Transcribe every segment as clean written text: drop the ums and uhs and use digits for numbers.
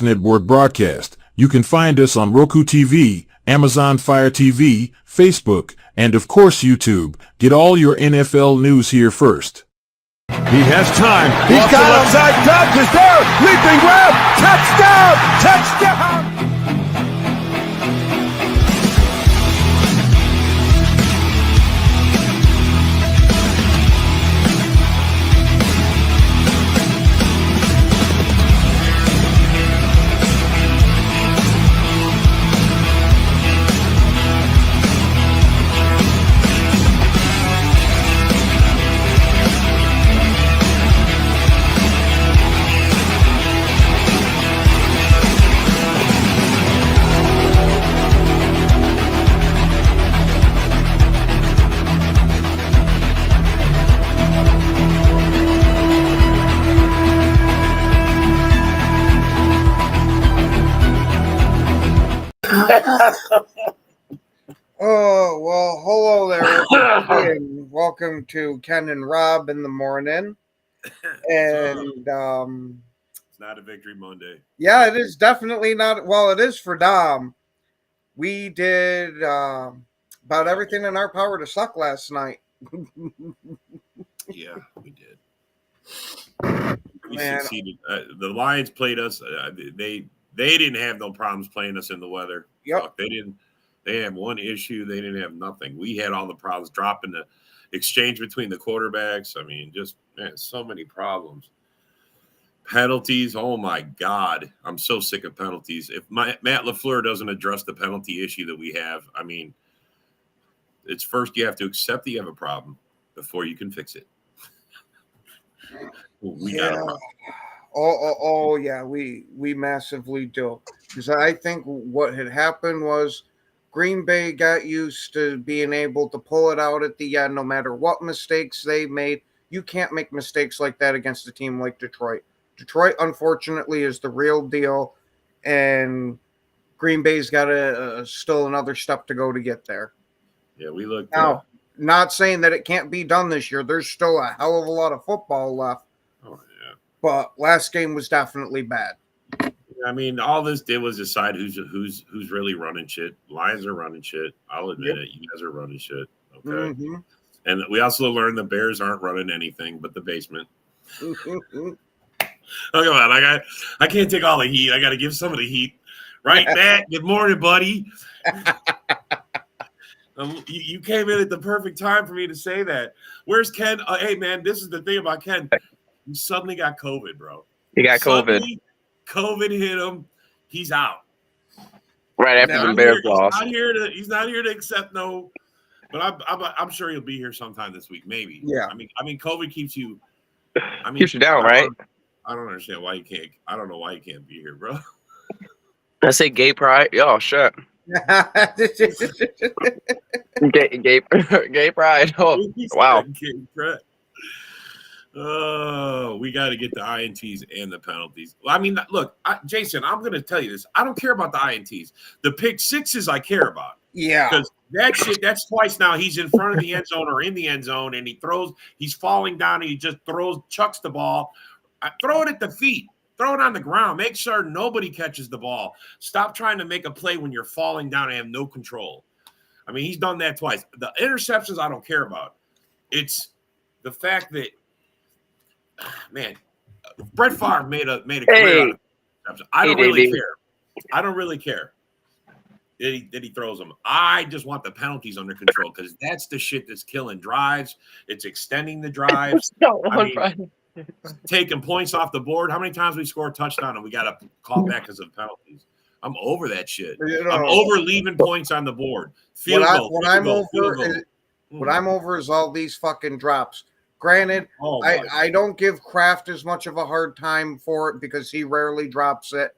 Network broadcast. You can find us on Roku TV, Amazon Fire TV, Facebook, and of course YouTube. Get all your NFL news here first. He has time. He's Off got the him. left side. Dobbs is there. Leaping grab. Touchdown. Touchdown. Oh, well, hello there, and welcome to Ken and Rob in the morning. And It's not a victory Monday. yeah, it is definitely not. Well, it is for Dom. We did about everything in our power to suck last night. Yeah, we did. We Man. succeeded. The Lions played us. They didn't have no problems playing us in the weather. Yep. Fuck, they didn't. They had one issue. They didn't have nothing. We had all the problems, dropping the exchange between the quarterbacks. I mean, just man, so many problems. Penalties. Oh my God, I'm so sick of penalties. If Matt LaFleur doesn't address the penalty issue that we have, I mean, it's first you have to accept that you have a problem before you can fix it. We got a problem. Oh, yeah, we massively do. Because I think what had happened was Green Bay got used to being able to pull it out at the end no matter what mistakes they made. You can't make mistakes like that against a team like Detroit. Detroit, unfortunately, is the real deal, and Green Bay's got still another step to go to get there. Yeah, we look Now, not saying that it can't be done this year. There's still a hell of a lot of football left. Oh yeah. But last game was definitely bad. I mean, all this did was decide who's really running shit. Lions are running shit. I'll admit it. You guys are running shit. Okay. Mm-hmm. And we also learned the Bears aren't running anything but the basement. Oh, come on. I can't take all the heat. I got to give some of the heat. Right back. Good morning, buddy. You came in at the perfect time for me to say that. Where's Ken? Hey, man, this is the thing about Ken. He suddenly got COVID, bro. He got COVID. COVID hit him. He's out. Right after the Bears lost. He's not here to accept no. But I'm sure he'll be here sometime this week, maybe. Yeah. I mean, COVID keeps you. Keeps you down, right? I don't understand why you can't. I don't know why you can't be here, bro. I say gay pride. Oh shit. Gay pride. Oh wow. Gay pride. Oh, we got to get the INTs and the penalties. Well, I mean, look, Jason, I'm going to tell you this. I don't care about the INTs. The pick sixes I care about. Yeah. Because that shit, that's twice now. He's in front of the end zone or in the end zone, and he's falling down, and he just chucks the ball. Throw it at the feet. Throw it on the ground. Make sure nobody catches the ball. Stop trying to make a play when you're falling down and have no control. I mean, he's done that twice. The interceptions I don't care about. It's the fact that, man, Brett Favre made a career out of interceptions. I don't really care. I don't really care that he throws them. I just want the penalties under control because that's the shit that's killing drives. It's extending the drives. Taking points off the board. How many times we score a touchdown and we got to call back because of penalties? I'm over that shit. I'm over leaving points on the board. What I'm over is all these fucking drops. Granted, I don't give Kraft as much of a hard time for it because he rarely drops it.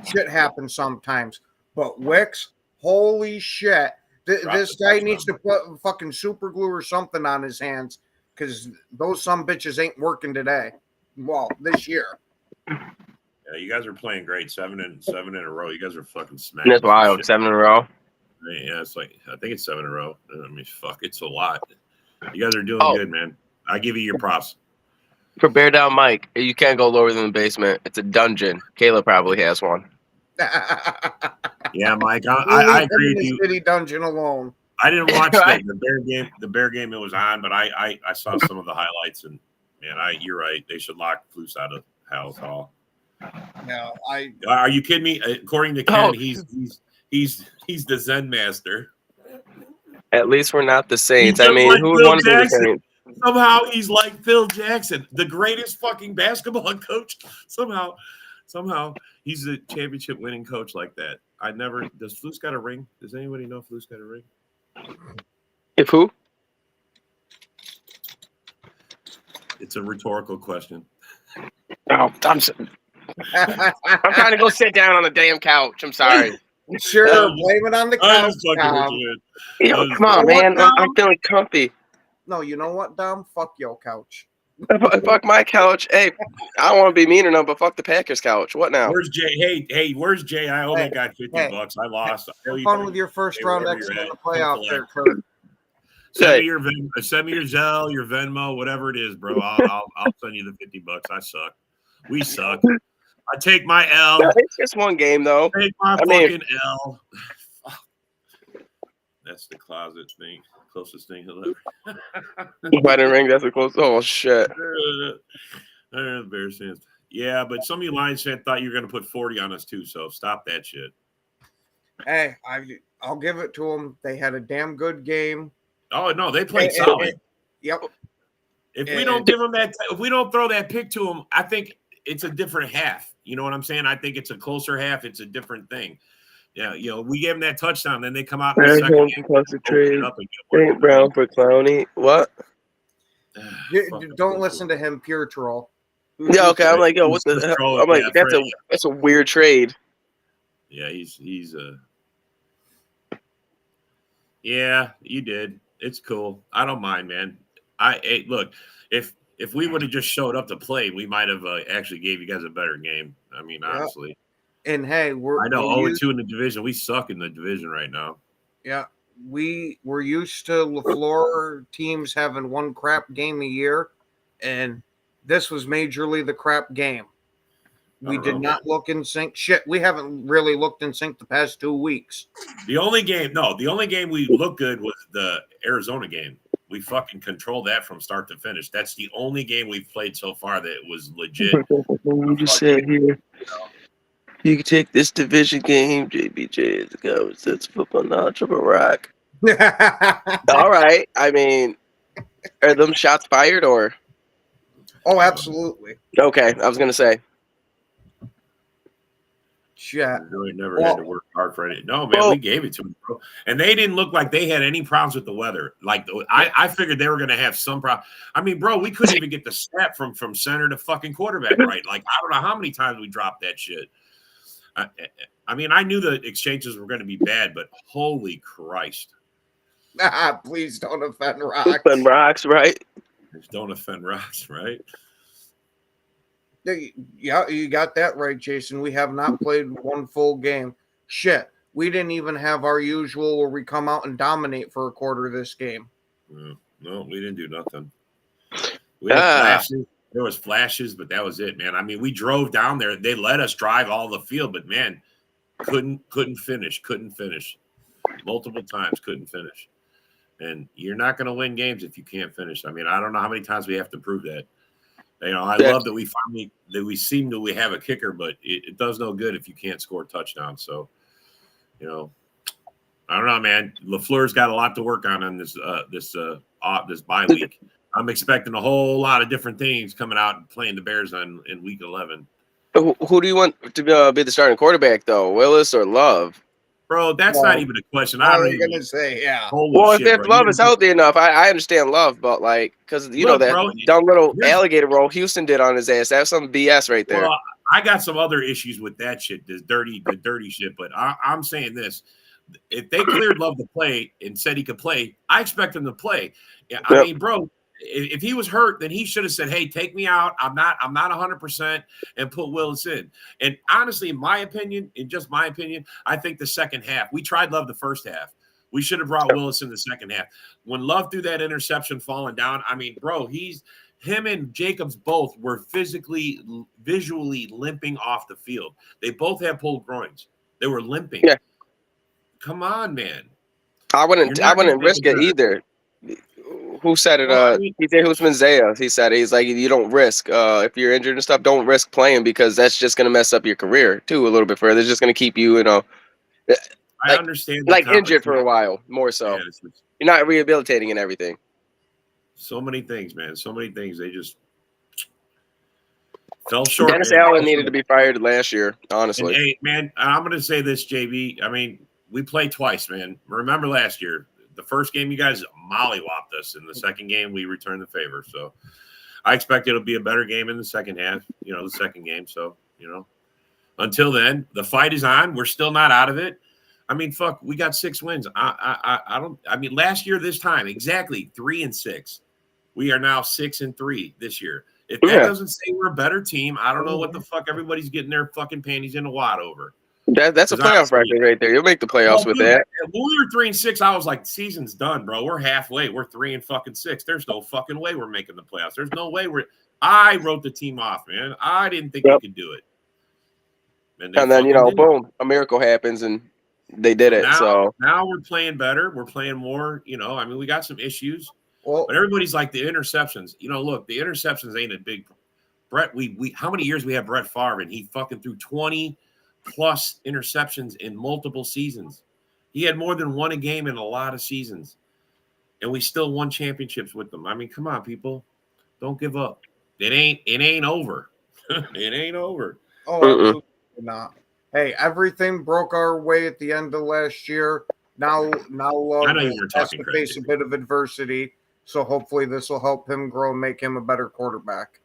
Shit happens sometimes. But Wicks, holy shit. This guy needs to put fucking super glue or something on his hands because those some bitches ain't working today. Well, this year. Yeah, you guys are playing great. 7 in a row. You guys are fucking smacking. That's wild. 7 in a row. Yeah, it's like I think it's 7 in a row. I mean, fuck, it's a lot. You guys are doing good, man. I give you your props. For Bear Down Mike, you can't go lower than the basement. It's a dungeon. Kayla probably has one. Yeah, Mike, I Leave agree him with in you. the city dungeon alone. I didn't watch Right. the Bear game. The Bear game it was on, but I saw some of the highlights, and man, you're right. They should lock Flus out of House Hall. No, Are you kidding me? According to Ken, Oh. he's the Zen master. At least we're not the Saints. He's I mean, like who would Phil want to be the Jackson. Saints? Somehow he's like Phil Jackson, the greatest fucking basketball coach. Somehow he's a championship winning coach like that. Does Flus got a ring? Does anybody know if Flus got a ring? If who? It's a rhetorical question. Oh, I'm trying to go sit down on the damn couch. I'm sorry. sure, blame it on the I couch, was fucking with Dom. you. Yo, come on, man. I'm feeling comfy. No, you know what, Dom? Fuck your couch. Fuck my couch. Hey, I don't want to be mean or nothing, but fuck the Packers couch. What now? Where's Jay? Hey, where's Jay? I only Hey, got 50 hey. bucks. I lost. Have fun with your first round wherever exit you're in the at, playoff come there, collect. Kurt. Send me your Zelle, your Venmo, whatever it is, bro. I'll send you the 50 bucks. I suck. We suck. I take my L. No, it's just one game, though. Take my fucking L. That's the closet thing. Closest thing he'll ever. Wedding ring. That's a close. Oh shit. Bears fans. Yeah, but some of you Lions fans thought you were going to put 40 on us too. So stop that shit. Hey, I'll give it to them. They had a damn good game. Oh no, they played solid. Yep. If we don't give them that, if we don't throw that pick to them, I think it's a different half. You know what I'm saying? I think it's a closer half. It's a different thing. Yeah, we gave them that touchdown, then they come out in the second half, Concentrate. open it up and get St. Brown for Clowney. What? Don't listen to him, pure troll. Yeah, okay. I'm like, yo, what the hell? I'm like, that's a weird trade. Yeah, he's yeah, you did. It's cool. I don't mind, man. Hey, look, if we would have just showed up to play, we might have actually gave you guys a better game. I mean, honestly. And hey, I know 0-2 in the division. We suck in the division right now. Yeah, we're used to LaFleur teams having one crap game a year, and this was majorly the crap game. We did not look in sync. Shit, we haven't really looked in sync the past 2 weeks. The only game we looked good was the Arizona game. We fucking controlled that from start to finish. That's the only game we've played so far that was legit. You just said here, you can take this division game, JBJ, that's football knowledge of a rock. All right. I mean, are them shots fired or? Oh, absolutely. Okay, I was gonna say. Shit. Really never had to work hard for it. No, man, we gave it to them, bro. And they didn't look like they had any problems with the weather. Like I figured they were going to have some problem. I mean, bro, we couldn't even get the snap from center to fucking quarterback right. Like I don't know how many times we dropped that shit. I mean, I knew the exchanges were going to be bad, but holy Christ! Please don't offend Rocks. Offend Rocks, right? Don't offend Rocks, right? Yeah, you got that right, Jason. We have not played one full game. Shit, we didn't even have our usual where we come out and dominate for a quarter of this game. No, we didn't do nothing. We had flashes. There was flashes, but that was it, man. I mean, we drove down there. They let us drive all the field, but man, couldn't finish. Multiple times, couldn't finish. And you're not going to win games if you can't finish. I mean, I don't know how many times we have to prove that. I love that we seem to have a kicker, but it does no good if you can't score touchdowns. So, I don't know, man. LaFleur's got a lot to work on in this bye week. I'm expecting a whole lot of different things coming out and playing the Bears in week 11. Who do you want to be the starting quarterback, though? Willis or Love? Bro, that's not even a question. I was going to say, yeah. Well, if Love is healthy enough, I understand Love, but because that dumb little alligator roll Houston did on his ass, that's some BS right there. Well, I got some other issues with that shit, the dirty shit. But I'm saying this: if they cleared Love to play and said he could play, I expect him to play. I mean, bro. If he was hurt, then he should have said, "Hey, take me out. I'm not 100%," and put Willis in. And honestly, in my opinion, I think the second half. We tried Love the first half. We should have brought Willis in the second half. When Love threw that interception falling down, I mean, bro, him and Jacobs both were visually limping off the field. They both had pulled groins. They were limping. Yeah. Come on, man. I wouldn't risk it better. either. Who said it? Well, I mean- TJ Houshmandzadeh. He said he's like, you don't risk if you're injured and stuff. Don't risk playing because that's just gonna mess up your career too a little bit further. It's just gonna keep you, I understand. like injured for a while more so. Yeah, You're not rehabilitating and everything. so many things, man. So many things. They just fell short. Dennis man. Allen needed to be fired last year, honestly. And, hey, man, I'm going to say this, JB. I mean, we played twice, man. Remember last year, the first game you guys mollywopped us. In the second game, we returned the favor. So I expect it'll be a better game in the second half, the second game. So, until then, the fight is on. We're still not out of it. I mean, fuck, we got 6 wins. I mean, last year, this time, exactly 3-6. We are now 6-3 this year. If that doesn't say we're a better team, I don't know what the fuck everybody's getting their fucking panties in a wad over. That's a playoff record right there. You'll make the playoffs with that. When we were 3-6, I was like, season's done, bro. We're halfway. We're 3-6. There's no fucking way we're making the playoffs. There's no way I wrote the team off, man. I didn't think we could do it. And then, boom, a miracle happens and they did it. Now we're playing better. We're playing more, I mean, we got some issues. Well, But everybody's like the interceptions. Look, the interceptions ain't a big. Brett, we how many years we have Brett Favre and he fucking threw 20+ interceptions in multiple seasons. He had more than one a game in a lot of seasons, and we still won championships with them. I mean, come on, people, don't give up. It ain't over. It ain't over. Oh, absolutely not. Hey, everything broke our way at the end of last year. Now Love I know you were has talking to face crazy. a bit of adversity. So hopefully this will help him grow and make him a better quarterback.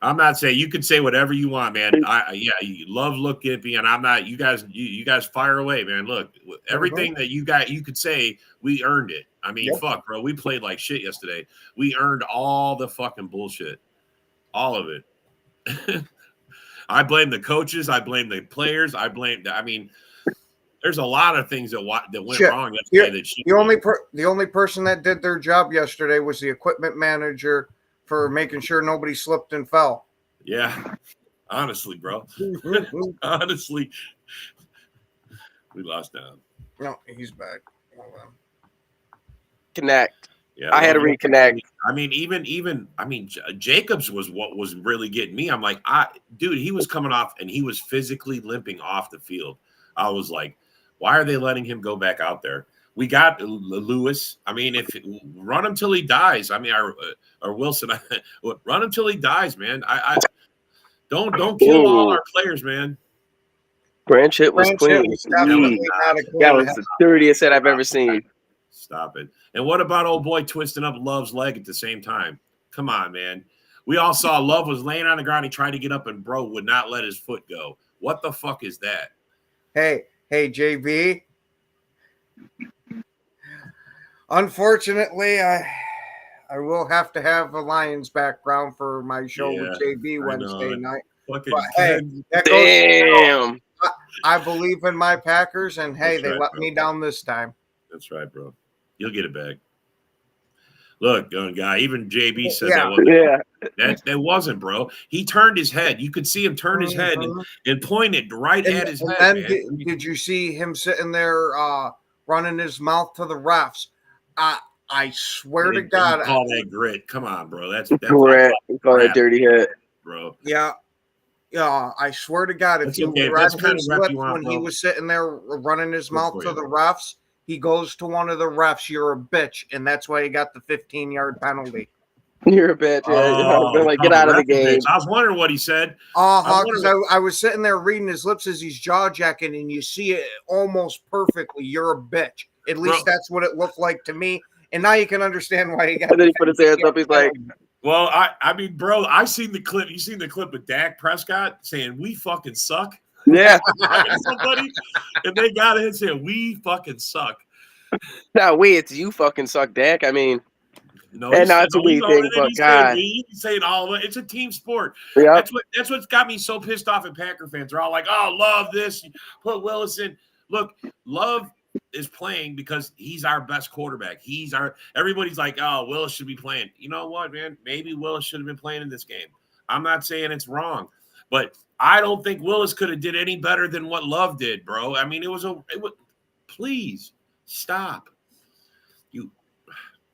I'm not saying you could say whatever you want, man. You love look at me, and I'm not. You guys fire away, man. Look, everything that you could say, we earned it. I mean, fuck, bro. We played like shit yesterday. We earned all the fucking bullshit, all of it. I blame the coaches. I blame the players. I mean, there's a lot of things that went wrong yesterday. The only person that did their job yesterday was the equipment manager for making sure nobody slipped and fell. Yeah, honestly, bro. Honestly, we lost down. No, he's back. Hold on. Connect. Yeah, I had to reconnect. I mean, even Jacobs was what was really getting me. I'm like, dude, he was coming off and he was physically limping off the field. I was like, why are they letting him go back out there? We got Lewis. I mean, run him till he dies. I mean, or Wilson, run him till he dies, man. I don't kill all our players, man. Branch hit was clean. That was the dirtiest hit I've ever seen. Stop it. And what about old boy twisting up Love's leg at the same time? Come on, man. We all saw Love was laying on the ground. He tried to get up and bro would not let his foot go. What the fuck is that? Hey, JB. Unfortunately, I will have to have a Lions background for my show with JB Wednesday night. But hey, damn. I believe in my Packers, and hey, they let me down this time. That's right, bro. You'll get it back. Look, guy, even JB said that wasn't, bro. He turned his head. You could see him turn his head and point it right at his head. And did you see him sitting there running his mouth to the refs? I swear to God. Call that grit. Come on, bro. That's grit. We call that dirty hit. Bro. Yeah. Yeah, I swear to God, if you read his lips when he was sitting there running his mouth to the refs, he goes to one of the refs, you're a bitch, and that's why he got the 15-yard penalty. You're a bitch. Like, get out of the game. I was wondering what he said. Because I was sitting there reading his lips as he's jaw-jacking, and you see it almost perfectly. You're a bitch. At least that's what it looked like to me. And now you can understand why he got. And then he put his hands up. He's like, well, I mean, bro, I seen the clip. You seen the clip of Dak Prescott saying we fucking suck? Yeah. Somebody, and they got it and said we fucking suck. No, it's you fucking suck, Dak. I mean, no, and now it's a we thing, but God, he's saying all of it. It's a team sport. Yeah, that's what's got me so pissed off at Packer fans. They're all like, "Oh, Love this, put Willis in." Look, Love is playing because he's our best quarterback. Everybody's like, oh, Willis should be playing. You know what, man? Maybe Willis should have been playing in this game. I'm not saying it's wrong, but I don't think Willis could have did any better than what Love did, bro. I mean, it was please stop.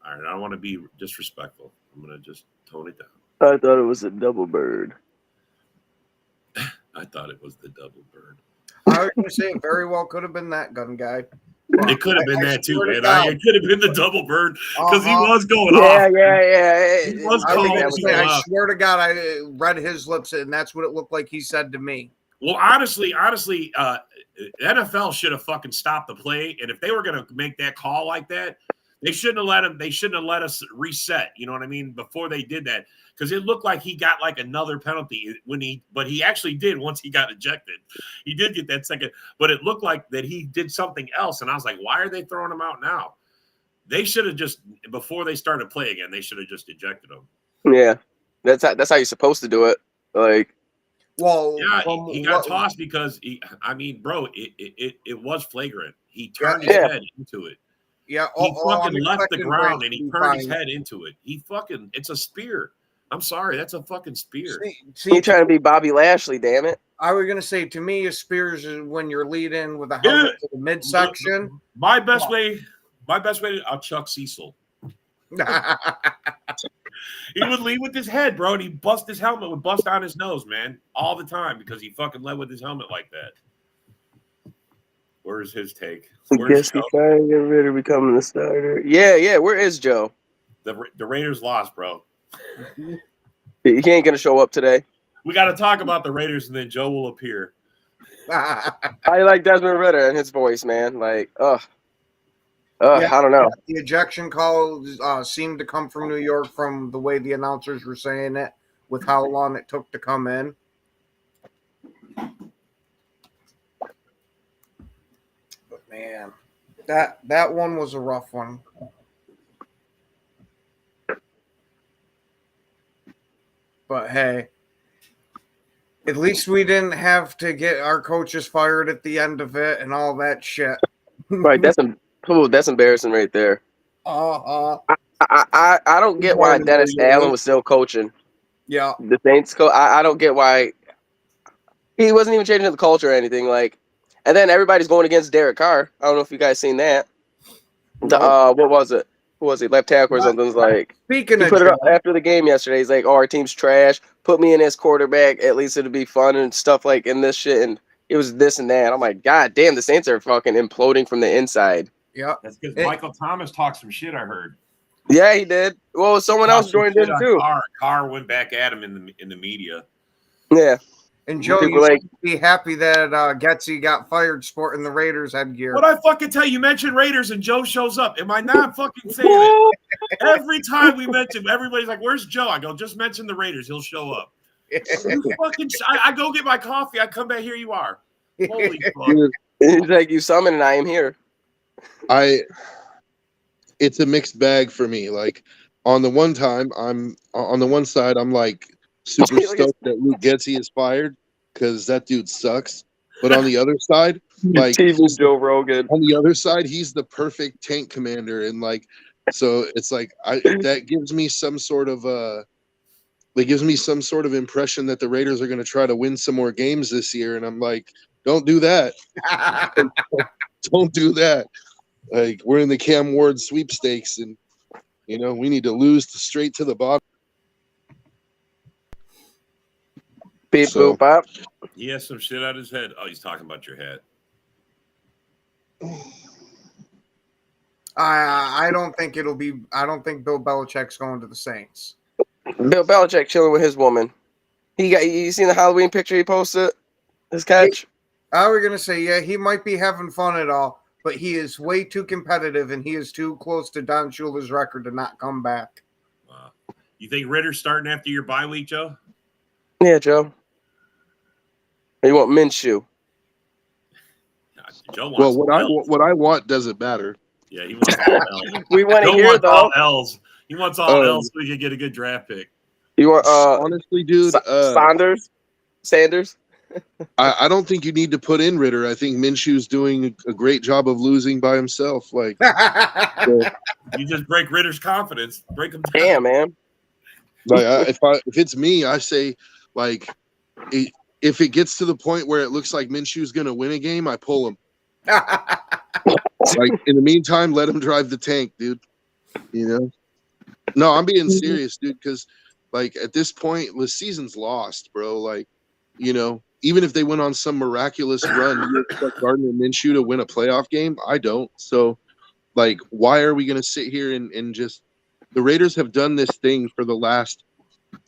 All right, I don't want to be disrespectful. I'm going to just tone it down. I thought it was a double bird. I thought it was the double bird. I was going to say it very well could have been that gun guy. It could have been that too, swear to man. God. It could have been the double bird because he was going Yeah, off. yeah. He was I, was calling gonna say, people I out. swear to God, I read his lips, and that's what it looked like he said to me. Well, honestly, NFL should have fucking stopped the play. And if they were going to make that call like that, they shouldn't have let him. They shouldn't have let us reset. You know what I mean? Before they did that, because it looked like he got like another penalty but he actually did once he got ejected. He did get that second, but it looked like that he did something else. And I was like, why are they throwing him out now? They should have just, before they started play again, they should have just ejected him. Yeah, that's how you're supposed to do it. Like, Well, yeah, he got tossed because bro, it was flagrant. He turned his head into it. Yeah, He fucking left the ground and he turned his head into it. It's a spear. I'm sorry, that's a fucking spear. See, you trying to be Bobby Lashley, damn it. I was gonna say, to me, a spears is when you're leading with a helmet to the midsection. My best way, I'll Chuck Cecil. He would lead with his head, bro, and his helmet would bust on his nose, man, all the time because he fucking led with his helmet like that. Where's his take? I guess he's trying to get rid of becoming the starter. Yeah. Where is Joe? The Raiders lost, bro. He ain't gonna show up today. We got to talk about the Raiders, and then Joe will appear. I like Desmond Ritter and his voice, man. Like, Yeah, I don't know. The ejection call seemed to come from New York from the way the announcers were saying it, with how long it took to come in. But man, that one was a rough one. But hey, at least we didn't have to get our coaches fired at the end of it and all that shit. Right, that's embarrassing right there. I don't get why Dennis Allen was still coaching. Yeah. The Saints coach. I don't get why he wasn't even changing the culture or anything. Like, and then everybody's going against Derek Carr. I don't know if you guys seen that. What was it? Who was he? Left tackle or something? Like, Speaking he of put it up after the game yesterday. He's like, "Oh, our team's trash. Put me in as quarterback. At least it'll be fun and stuff like in this shit." And it was this and that. I'm like, God damn, the Saints are fucking imploding from the inside. Yeah, that's because Michael Thomas talked some shit. I heard. Yeah, he did. Well, someone else joined in too. Carr went back at him in the media. Yeah. And Joe, you should be happy that Getsy got fired sporting the Raiders headgear. What I fucking tell you, mention Raiders and Joe shows up. Am I not fucking saying it? Every time we mention, everybody's like, "Where's Joe?" I go, "Just mention the Raiders, he'll show up." I go get my coffee. I come back. Here you are. Holy fuck! He's like, "You summoned, and I am here." It's a mixed bag for me. Like, on the one side, I'm like super stoked that Luke Getsy is fired because that dude sucks. But on the other side, like Joe Rogan. On the other side, he's the perfect tank commander, and like, so it's like that gives me some sort of impression that the Raiders are going to try to win some more games this year, and I'm like, don't do that. Don't do that. Like, we're in the Cam Ward sweepstakes, and we need to lose straight to the bottom. Beep boop bop. He has some shit out his head. Oh, he's talking about your hat. I don't think Bill Belichick's going to the Saints. Bill Belichick chilling with his woman. You seen the Halloween picture he posted? His catch? I was gonna say, yeah, he might be having fun at all, but he is way too competitive and he is too close to Don Shula's record to not come back. Wow. You think Ritter's starting after your bye week, Joe? Yeah, Joe. Or you want Minshew? Joe wants what I want doesn't matter. Yeah, he wants all L's. We want to Joe hear wants though. All L's. He wants all L's so he can get a good draft pick. You want honestly, dude? Sanders? I don't think you need to put in Ritter. I think Minshew's doing a great job of losing by himself. Like, You just break Ritter's confidence. Break him down. Damn, man. like if it's me, I say like if it gets to the point where it looks like Minshew's going to win a game, I pull him. Like in the meantime, let him drive the tank, dude. You know? No, I'm being serious, dude. Because like at this point, the season's lost, bro. Like, you know, even if they went on some miraculous run, you expect Gardner Minshew to win a playoff game? I don't. So, like, why are we going to sit here and just – the Raiders have done this thing for the last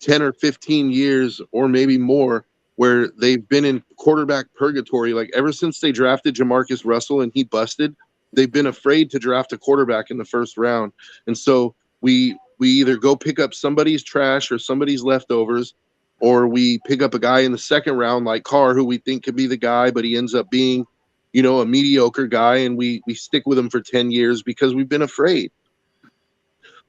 10 or 15 years or maybe more where they've been in quarterback purgatory. Like, ever since they drafted Jamarcus Russell and he busted, they've been afraid to draft a quarterback in the first round. And so we either go pick up somebody's trash or somebody's leftovers, or we pick up a guy in the second round like Carr, who we think could be the guy, but he ends up being, you know, a mediocre guy, and we stick with him for 10 years because we've been afraid.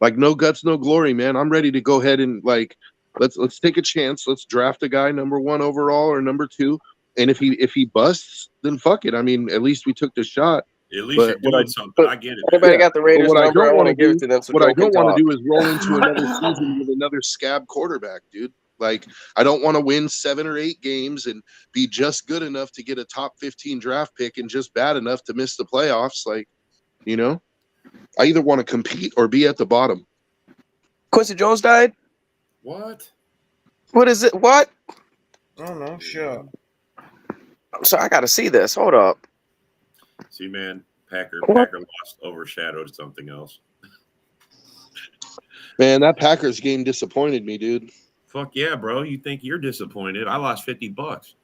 Like, no guts, no glory, man. I'm ready to go ahead and, like, let's take a chance. Let's draft a guy number 1 overall or number 2. And if he busts, then fuck it. I mean, at least we took the shot. At least you're doing something. I get it. Anybody got the Raiders number? I want to give it to them. So what I don't want to do is roll into another season with another scab quarterback, dude. Like, I don't want to win 7 or 8 games and be just good enough to get a top 15 draft pick and just bad enough to miss the playoffs. Like, you know, I either want to compete or be at the bottom. Quincy Jones died? What? What is it? What? Oh, no, sure. So I got to see this. Hold up. See, man, Packer lost, overshadowed something else. Man, that Packers game disappointed me, dude. Fuck yeah, bro. You think you're disappointed? I lost $50.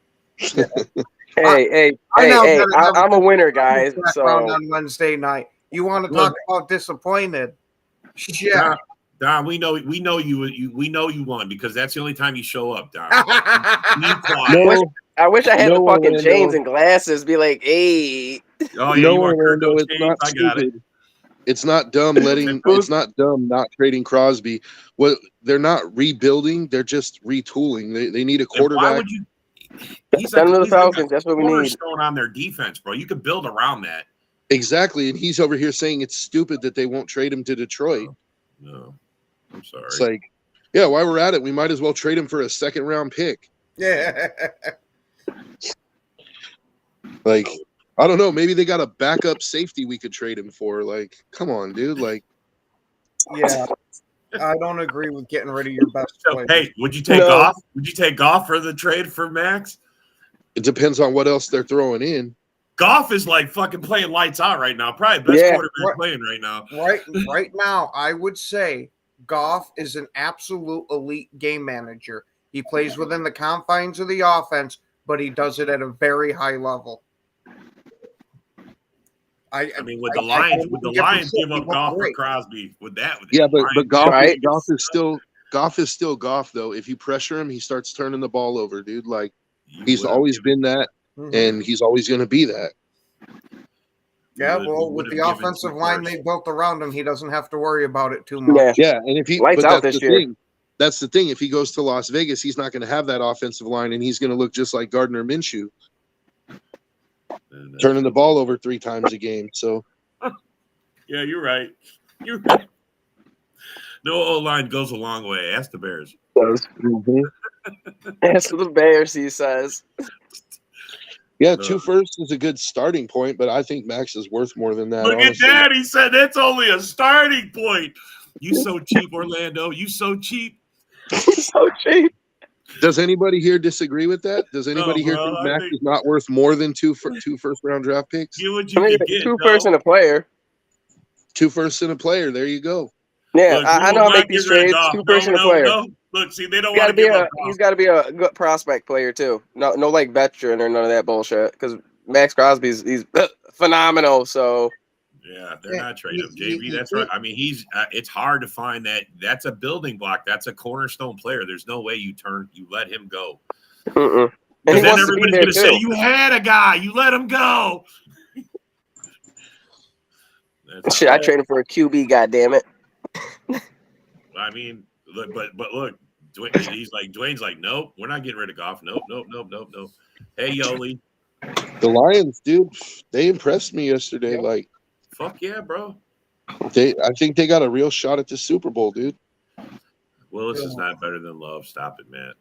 Hey, I'm a winner, guys. So on Wednesday night. You want to talk about disappointed? Yeah. Don, we know you. We know you won because that's the only time you show up, Don. I wish I had the fucking Orlando. chains and glasses. Be like, hey. Oh yeah, No, you want Orlando, Kirk it's Chains? not I got it. stupid. It's not dumb it's not dumb not trading Crosby. Well, they're not rebuilding, they're just retooling. They need a Then why quarterback. would you? He's Send them to the he's like Falcons. a That's what we need. cornerstone on their defense, bro. You could build around that. Exactly. And he's over here saying it's stupid that they won't trade him to Detroit. No, I'm sorry. It's like, yeah, while we're at it, we might as well trade him for a 2nd round pick. Yeah. Like, I don't know. Maybe they got a backup safety we could trade him for. Like, come on, dude. Like, Yeah. I don't agree with getting rid of your best player. Hey, would you take off? Would you take off for the trade for Max? it depends on what else they're throwing in. Goff is like fucking playing lights out right now. Probably best quarterback playing right now. Right now, I would say Goff is an absolute elite game manager. He plays within the confines of the offense, but he does it at a very high level. I mean, would the Lions give up Goff for Crosby? Would that? Yeah, but Goff, Right. Goff is still Goff though. If you pressure him, he starts turning the ball over, dude. Like, he's always been that, and he's always going to be that. Yeah, well, with the offensive line they built around him, he doesn't have to worry about it too much. Yeah, and if he Lights out this year. thing. That's the thing. If he goes to Las Vegas, he's not going to have that offensive line, and he's going to look just like Gardner Minshew, turning the ball over 3 times a game. So, yeah, you're right. You're right. No O-line goes a long way. Ask the Bears. Ask the Bears, he says. Yeah, 2 firsts is a good starting point, but I think Max is worth more than that. Look honestly. at that. He said that's only a starting point. You so cheap, Orlando. You so cheap. So cheap. Does anybody here disagree with that? Does anybody here think Max is not worth more than 2 first-round draft picks? Get what you can get. 2 firsts and a player. 2 firsts and a player. There you go. Yeah, Look, I know how to make these trades. 2 firsts and a player. No. Look, see, they don't want to give up. He's got to be a good prospect player too. No, like veteran or none of that bullshit. Because Max Crosby's he's phenomenal. So yeah, they're not trading him, JB. That's right. I mean, he's. It's hard to find that. That's a building block. That's a cornerstone player. There's no way you let him go. And then everybody's going to say you had a guy. You let him go. Shit, I traded for a QB. God damn it. I mean, look, but look, Dwayne's like, nope, we're not getting rid of Goff. Nope. Hey, Yoli. The Lions, dude, they impressed me yesterday. Like, Fuck yeah, bro. I think they got a real shot at the Super Bowl, dude. Willis is not better than Love. Stop it, man.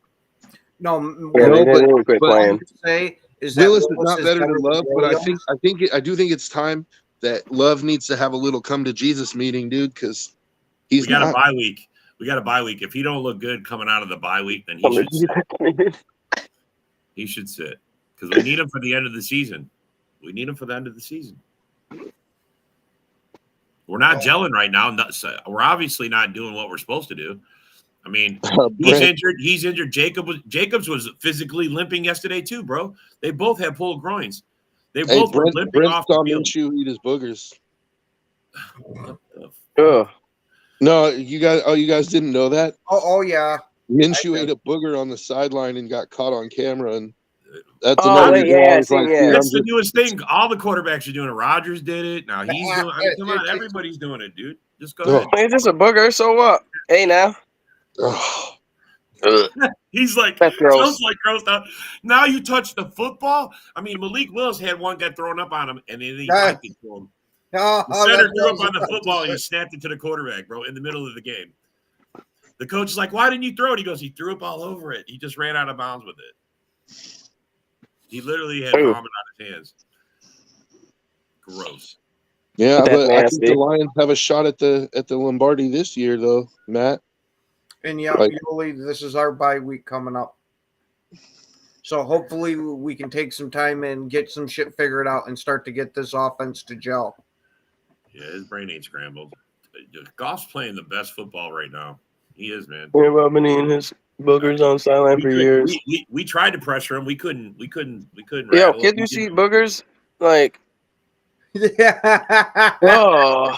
No, Yeah, No, they but- didn't quit but- playing. say is that Willis is not better than Love, but I Williams. do think it's time that Love needs to have a little come to Jesus meeting, dude, because he's We got a not. bye week. If he don't look good coming out of the bye week, then he should sit because we need him for the end of the season. We're not gelling right now. We're obviously not doing what we're supposed to do. I mean, he's injured. Jacobs was physically limping yesterday too, bro. They both had pulled groins. They both were limping Brent off the saw field. Minshew eat his boogers. Ugh. No, you guys didn't know that? Oh yeah. Minshew ate a booger on the sideline and got caught on camera, and that's Oh, another wait, reason yeah, why I I was seen- like, yeah. dude, That's I'm the newest thing. All the quarterbacks are doing it. Rodgers did it. Now he's doing. I mean, come on, everybody's doing it, dude. Just go ahead. It's just a booger, so what? Hey, now. Ugh. Ugh. He's like, That's gross. sounds like gross. Now you touch the football. I mean, Malik Willis had one guy thrown up on him, and then he piped it to him. Oh, The center that's threw up what on the football, and he snapped it to the quarterback, bro, in the middle of the game. The coach is like, "Why didn't you throw it?" He goes, "He threw up all over it. He just ran out of bounds with it. He literally had vomit on his hands. Gross." Yeah, That's but I think nasty. the Lions have a shot at the Lombardi this year, though, Matt. And yeah, Like- Yuli, this is our bye week coming up. So hopefully we can take some time and get some shit figured out and start to get this offense to gel. Yeah, his brain ain't scrambled. Goff's playing the best football right now. He is, man. Yeah, well, been eating his boogers on sideline for years. We tried to pressure him. We couldn't. Yo, rattle kids, him. you see boogers? Like, Yeah. oh,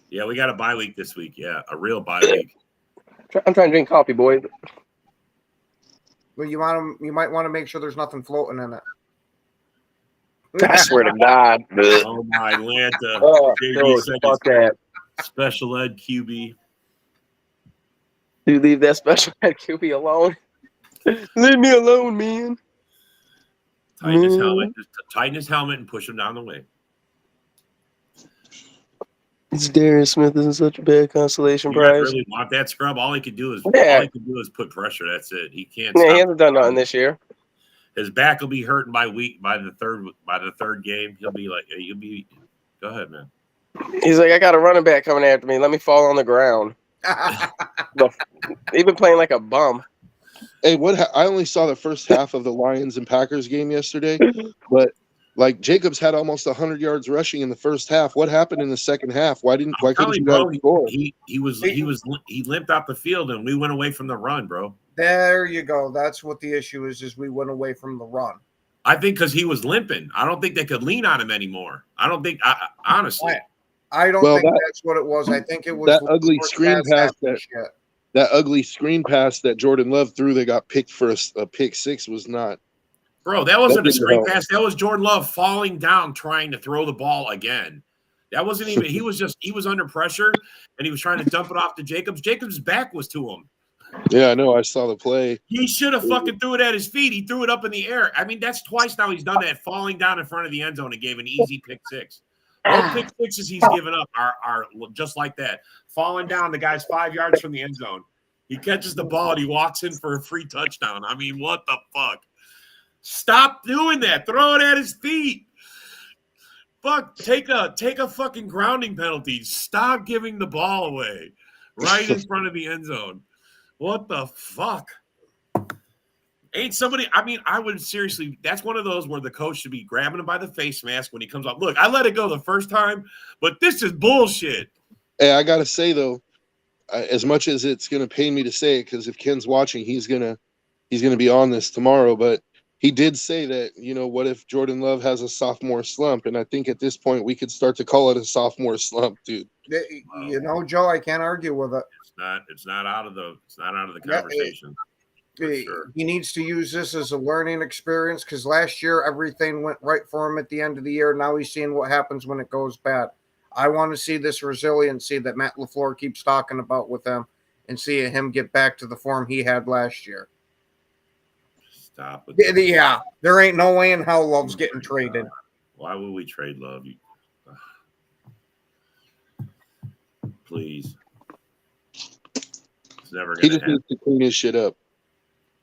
Yeah, we got a bye week this week. Yeah, a real bye week. I'm trying to drink coffee, boy. Well, you might want to make sure there's nothing floating in it. I swear to God. Oh my Atlanta. Oh, JB no, said fuck that. special ed QB. You leave that special ed QB alone. Leave me alone, man. Tighten his helmet. Just tighten his helmet and push him down the way. It's Darius Smith isn't such a bad consolation You guys prize. really want that scrub? All he can do is Yeah. put pressure. That's it. He can't. Yeah, stop. he hasn't done nothing this year. His back will be hurting by the third game. He'll be like, hey, go ahead, man. He's like, I got a running back coming after me. Let me fall on the ground. He's been playing like a bum. Hey, I only saw the first half of the Lions and Packers game yesterday, but like Jacobs had almost 100 yards rushing in the first half. What happened in the second half? Why couldn't you guys score? He limped off the field and we went away from the run, bro. There you go. That's what the issue is we went away from the run. I think because he was limping. I don't think they could lean on him anymore. I don't think, honestly. I don't think that's what it was. I think it was that ugly screen pass shit. that ugly screen pass that Jordan Love threw that got picked for a pick six was not. Bro, that wasn't a didn't screen help. pass. That was Jordan Love falling down trying to throw the ball again. That wasn't even, he was under pressure and he was trying to dump it off to Jacobs. Jacobs' back was to him. Yeah, I know. I saw the play. He should have fucking threw it at his feet. He threw it up in the air. I mean, that's twice now he's done that, falling down in front of the end zone and gave an easy pick six. All pick sixes he's given up are just like that. Falling down, the guy's 5 yards from the end zone. He catches the ball and he walks in for a free touchdown. I mean, what the fuck? Stop doing that. Throw it at his feet. Fuck, take a fucking grounding penalty. Stop giving the ball away right in front of the end zone. What the fuck? Ain't somebody, I mean, I would seriously, that's one of those where the coach should be grabbing him by the face mask when he comes up. Look, I let it go the first time, but this is bullshit. Hey, I gotta say though, as much as it's gonna pain me to say it, because if Ken's watching, he's gonna be on this tomorrow. But he did say that, what if Jordan Love has a sophomore slump? And I think at this point we could start to call it a sophomore slump, dude. Joe, I can't argue with it. It's not out of the conversation. Sure. He needs to use this as a learning experience because last year everything went right for him at the end of the year. Now he's seeing what happens when it goes bad. I want to see this resiliency that Matt LaFleur keeps talking about with him and seeing him get back to the form he had last year. Stop it. Yeah, there ain't no way in hell Love's getting traded. Why would we trade Love? Please. It's never He going to just happen. needs to clean his shit up.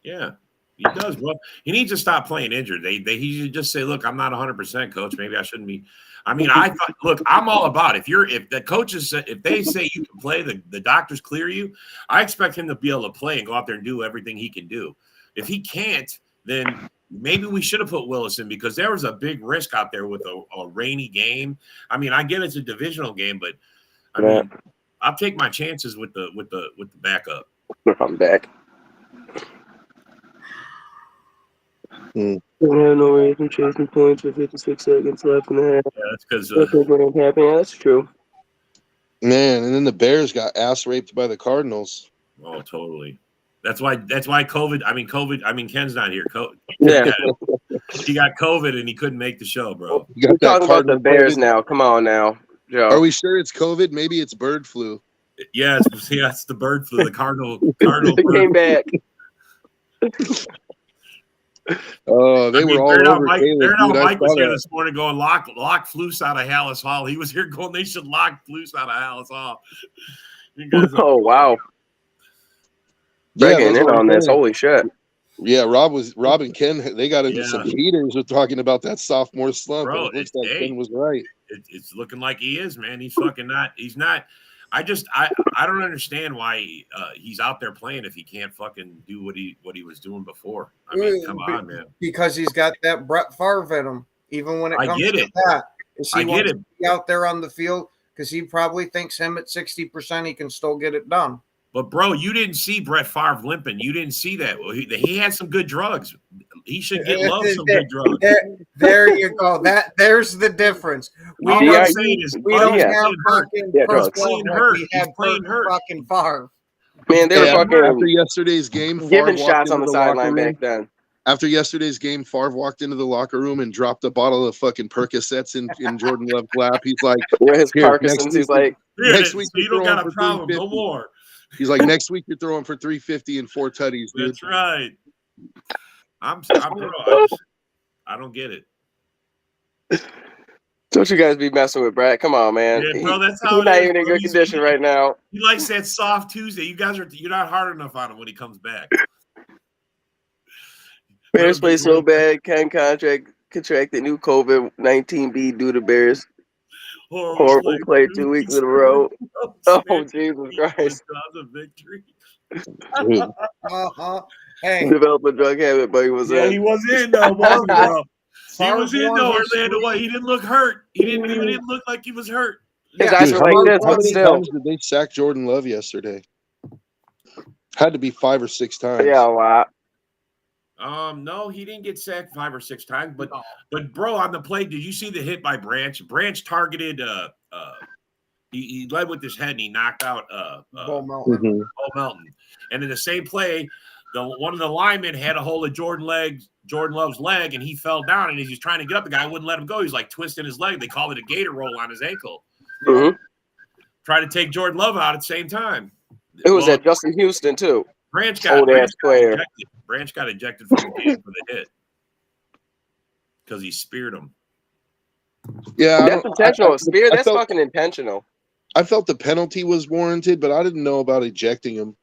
Yeah, he does. Well, he needs to stop playing injured. He should just say, "Look, I'm not 100%, coach. Maybe I shouldn't be." I mean, I thought, look, I'm all about if the coaches if they say you can play, the doctors clear you. I expect him to be able to play and go out there and do everything he can do. If he can't, then maybe we should have put Willis in because there was a big risk out there with a rainy game. I mean, I get it's a divisional game, but I mean, I'll take my chances with the backup. I'm back. Mm. Don't have no reason chasing points with 56 seconds left in the half. Yeah, that's because That's what ain't happening. Yeah, that's true. Man, and then the Bears got ass raped by the Cardinals. oh, totally. That's why COVID. I mean, Ken's not here. Yeah. He got COVID and he couldn't make the show, bro. You We're got that talking about the Cardinal Bears COVID? now. Come on now, Joe. Are we sure it's COVID? Maybe it's bird flu. Yeah, it's the bird flu, the cardinal They bird. came back. Oh, they were all over Caleb, dude. I Mike was saw here that. this morning going lock Flus out of Hallis Hall. He was here going, they should lock Flus out of Hallis Hall. You guys are- Oh wow. Yeah, They're getting that's in what I'm on this. saying. Holy shit. Yeah, Rob and Ken, they got into Yeah. some heaters with talking about that sophomore slump. Bro, and it looks it's- like hey. Ken was right. it's looking like he is, man. He's fucking not. He's not. I don't understand why he's out there playing if he can't fucking do what he was doing before. I mean, come on, man. Because he's got that Brett Favre in him, even when it I comes get to it. that. Is he I get wants it. to be out there on the field because he probably thinks him at 60% he can still get it done. But bro, you didn't see Brett Favre limping. You didn't see that. Well, he had some good drugs. He should get Love some good drugs. There you go. There's the difference. We All don't, I'm saying is, we don't yeah. have fucking Yeah, first drugs. world Playing like hurt. we He's had playing hurt. fucking Favre. Man, they were Yeah, fucking after yesterday's game, Favre giving walked shots on into the locker sideline room. back then. After yesterday's game, Favre walked into the locker room and dropped a bottle of fucking Percocets in Jordan Love's lap. He's like, With his Here, Parkinson's, next he's week- like, Yeah, next so week you you're don't got throwing a for problem. No 350. more. he's like, next week you're throwing for 350 and 4 tutties, dude. That's right. I'm bro, I don't get it. don't you guys be messing with Brad? Come on, man. Yeah, bro, that's how He's it not is, even in bro. good condition right now. He likes that soft Tuesday. You guys you're not hard enough on him when he comes back. Bears play so bad. Ken contracted new COVID-19 due to Bears. Horrible play 2 weeks in a row. Oh, Jesus Christ. Cause of victory. Dude. Uh-huh. Hey, Developed a drug habit, but he was Yeah, in. he was in though, bro. He Favre was in won though, his Orlando. streak. What? He didn't look hurt. He didn't look like he was hurt. His Yeah, eyes Dude, were how like many, this, how but many still. times did they sack Jordan Love yesterday? Had to be 5 or 6 times. Yeah, a lot. No, he didn't get sacked 5 or 6 times, but bro, on the play, did you see the hit by Branch? Branch targeted he led with his head and he knocked out Bo Melton. Mhm. Bo Melton. And in the same play, one of the linemen had a hold of Jordan Love's leg, and he fell down. And as he's trying to get up, the guy wouldn't let him go. He's like twisting his leg. They called it a gator roll on his ankle. Mhm. Try to take Jordan Love out at the same time. It was Well, at Justin Houston, too. Branch got old-ass player. ejected. Branch got ejected from the game for the hit because he speared him. Yeah, That's intentional. Spear, I that's felt- fucking intentional. I felt the penalty was warranted, but I didn't know about ejecting him.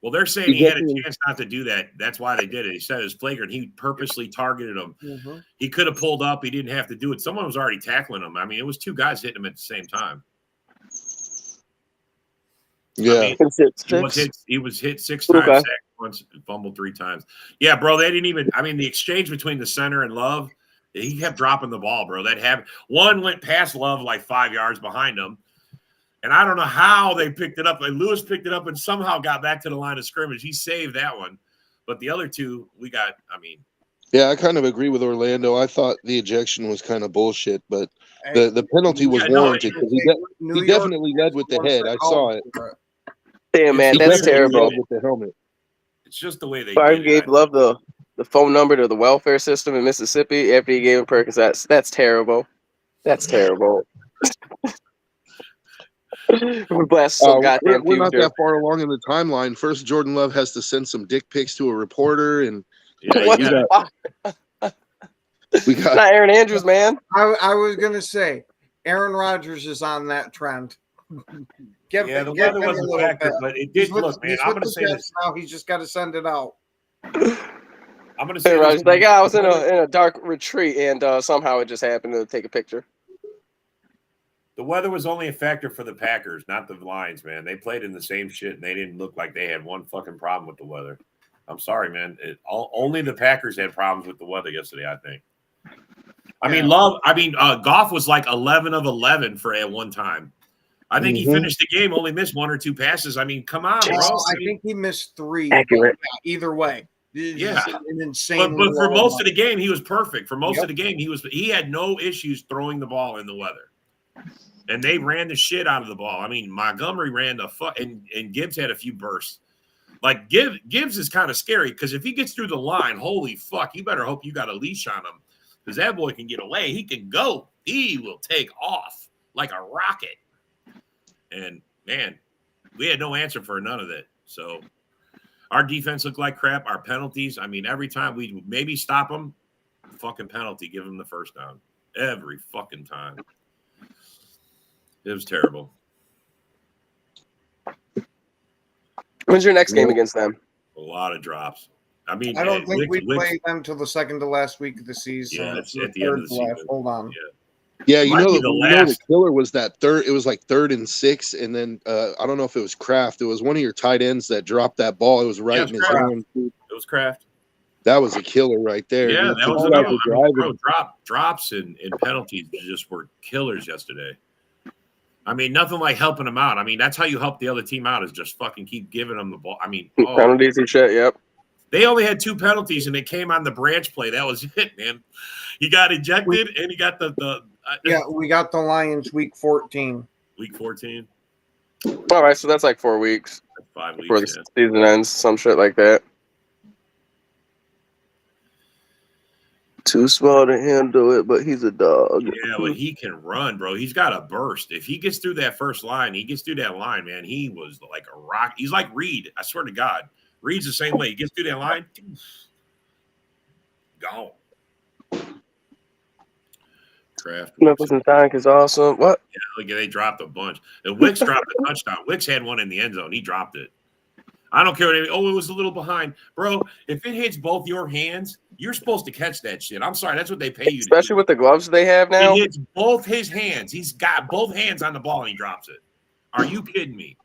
Well, they're saying he had a Ejecting- chance not to do that. That's why they did it. He said it was flagrant. He purposely targeted him. Mhm. He could have pulled up. He didn't have to do it. Someone was already tackling him. I mean, it was 2 guys hitting him at the same time. Yeah. I mean, he was hit 6 times, Okay. sacked once, and fumbled 3 times. Yeah, bro, they didn't even. I mean, the exchange between the center and Love, he kept dropping the ball, bro. That happened. One went past Love like 5 yards behind him, and I don't know how they picked it up. Like Lewis picked it up and somehow got back to the line of scrimmage. He saved that one, but the other 2, we got. I mean, Yeah, I kind of agree with Orlando. I thought the ejection was kind of bullshit, but Hey, the penalty was Yeah, no, warranted because New he York definitely led with the won head. for I saw college it. for it. Damn, man, He that's definitely terrible. led with the helmet. it's just the way they Favre did it. gave Love the phone number to the welfare system in Mississippi after he gave him Percocets. That's terrible. That's terrible. We blast some goddamn we're not future. that far along in the timeline. First, Jordan Love has to send some dick pics to a reporter, and Yeah, What you the got fuck? we got Not Aaron Andrews, man. I was gonna say Aaron Rodgers is on that trend. Give yeah, the give weather him was a a little factor, bit. but it He's did with, look, man. he's I'm with gonna the say Jets this. now. He's just got to send it out. I'm gonna say Aaron this. Rodgers like, I was in a dark retreat, and somehow it just happened to take a picture. The weather was only a factor for the Packers, not the Lions, man. They played in the same shit, and they didn't look like they had one fucking problem with the weather. I'm sorry, man. Only the Packers had problems with the weather yesterday, I think. Goff was like 11 of 11 for at one time. I think he finished the game, only missed one or two passes. I mean, come on, bro. I think he missed 3. Accurate. But yeah, either way, Yeah. an insane. But for most of the game, he was perfect. For most Yep. of the game, he had no issues throwing the ball in the weather. And they ran the shit out of the ball. I mean, Montgomery ran the fuck, and Gibbs had a few bursts. Like Gibbs is kind of scary because if he gets through the line, holy fuck, you better hope you got a leash on him because that boy can get away. He can go. He will take off like a rocket. And man, we had no answer for none of that. So our defense looked like crap. Our penalties, I mean, every time we maybe stop them, fucking penalty, give them the first down. Every fucking time. It was terrible. When's your next game against them? A lot of drops. I mean, I don't think we Wicks- play them till the second to last week of the season. Yeah, it's Or at the end of the third to last. season. Hold on. Yeah, you Might know, be the last. killer was that third. It was like 3rd and 6, and then I don't know if it was Kraft. It was one of your tight ends that dropped that ball. It was right Yeah, in his Kraft. hand. It was Kraft. That was a killer right there. Yeah, dude. that was You another guys one. were I mean, driving. bro, drops and penalties just were killers yesterday. I mean, nothing like helping them out. I mean, that's how you help the other team out is just fucking keep giving them the ball. I mean, Penalties and shit, yep. they only had 2 penalties and they came on the branch play. That was it, man. He got ejected and he got the Yeah, we got the Lions week 14. week 14. All right, so that's like 4 weeks 5 before weeks. the Yeah. season ends, some shit like that. Too small to handle it, but he's a dog. Yeah, but he can run, bro. He's got a burst. If he gets through that first line, he gets through that line, man. He was like a rock. He's like Reed. I swear to God. Reed's the same way. He gets through that line, gone. Kraft. Memphis and Tank is awesome. What? Yeah, look, they dropped a bunch. And Wicks dropped a touchdown. Wicks had one in the end zone. He dropped it. I don't care. It was a little behind. Bro, if it hits both your hands, you're supposed to catch that shit. I'm sorry. That's what they pay you to Especially do. with the gloves they have now. It hits both his hands. He's got both hands on the ball and he drops it. Are you kidding me?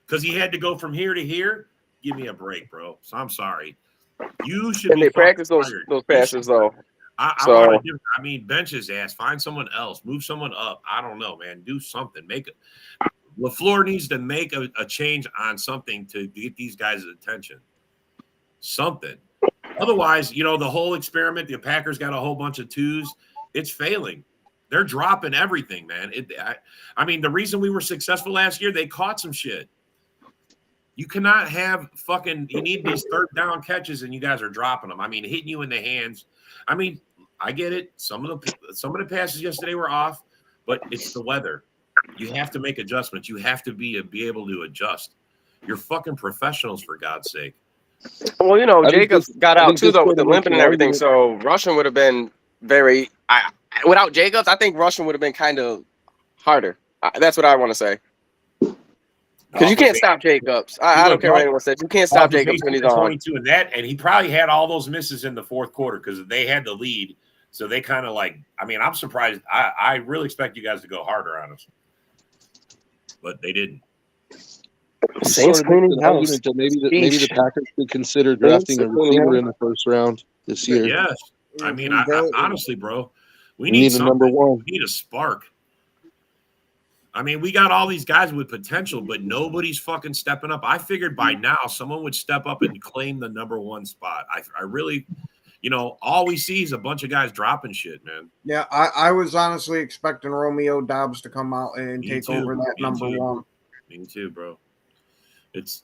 Because he had to go from here to here? Give me a break, bro. So I'm sorry. You should And be they practice fucking those fired. passes, though. I So- want to bench his ass. Find someone else. Move someone up. I don't know, man. Do something. Make it. LaFleur needs to make a change on something to get these guys' attention. Something. Otherwise, the whole experiment, the Packers got a whole bunch of 2s. It's failing. They're dropping everything, man. I mean, the reason we were successful last year, they caught some shit. You cannot have you need these 3rd down catches and you guys are dropping them. I mean, hitting you in the hands. I mean, I get it. Some of the passes yesterday were off, but it's the weather. You have to make adjustments. You have to be able to adjust. You're fucking professionals, for God's sake. Well, I think Jacobs this- got I out think too, this though, with the kinda makes limping and an everything. argument. So Russian would have been very. Without Jacobs, I think Russian would have been kind of harder. That's what I want to say. Because you can't stop Jacobs. I don't care what anyone says. You can't stop Jacobs when he's on. 22 and and he probably had all those misses in the 4th quarter because they had the lead. So they kind of I'm surprised. I really expect you guys to go harder on us. But they didn't. Saints Sort of cleaning makes an house. argument that maybe the Packers could consider drafting a receiver in the 1st round this year. Yes. I mean, honestly, bro, we We need a something. number 1. We need a spark. I mean, we got all these guys with potential, but nobody's fucking stepping up. I figured by now someone would step up and claim the number 1 spot. I really, all we see is a bunch of guys dropping shit, man. Yeah, I was honestly expecting Romeo Dobbs to come out and Me take too. over that Me number too. 1. Me too, bro. It's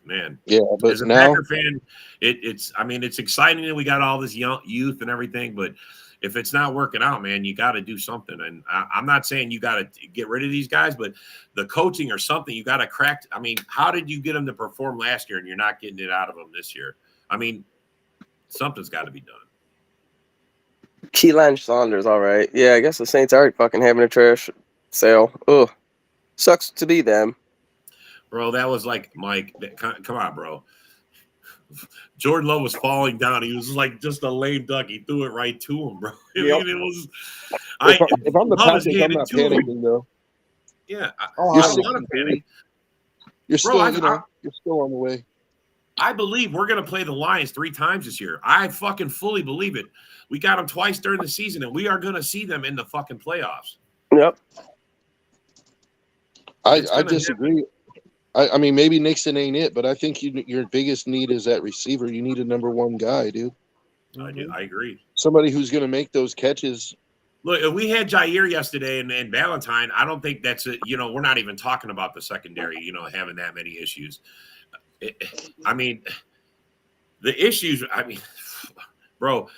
man. Yeah, but As a now Packer fan, it's exciting that we got all this young youth and everything, but if it's not working out, man, you got to do something. And I'm not saying you got to get rid of these guys, but the coaching or something, you got to crack. I mean, how did you get them to perform last year and you're not getting it out of them this year? I mean, something's got to be done. Keelan Saunders, all right. Yeah, I guess the Saints are fucking having a trash sale. Ugh. Sucks to be them. Bro, that was like, Mike, come on, bro. Jordan Love was falling down. He was like just a lame duck. He threw it right to him, bro. I mean, it was. If I'm the Packers, I'm not panicking though. Yeah, I You're don't want to panic. You're still, Bro, you're still on the way. I believe we're going to play the Lions 3 times this year. I fucking fully believe it. We got them twice during the season, and we are going to see them in the fucking playoffs. Yep. I disagree. I mean, maybe Nixon ain't it, but I think your biggest need is that receiver. You need a number 1 guy, dude. I agree. Somebody who's going to make those catches. Look, if we had Jair yesterday and Valentine, I don't think that's it. You know, we're not even talking about the secondary, having that many issues. I mean, the issues, bro,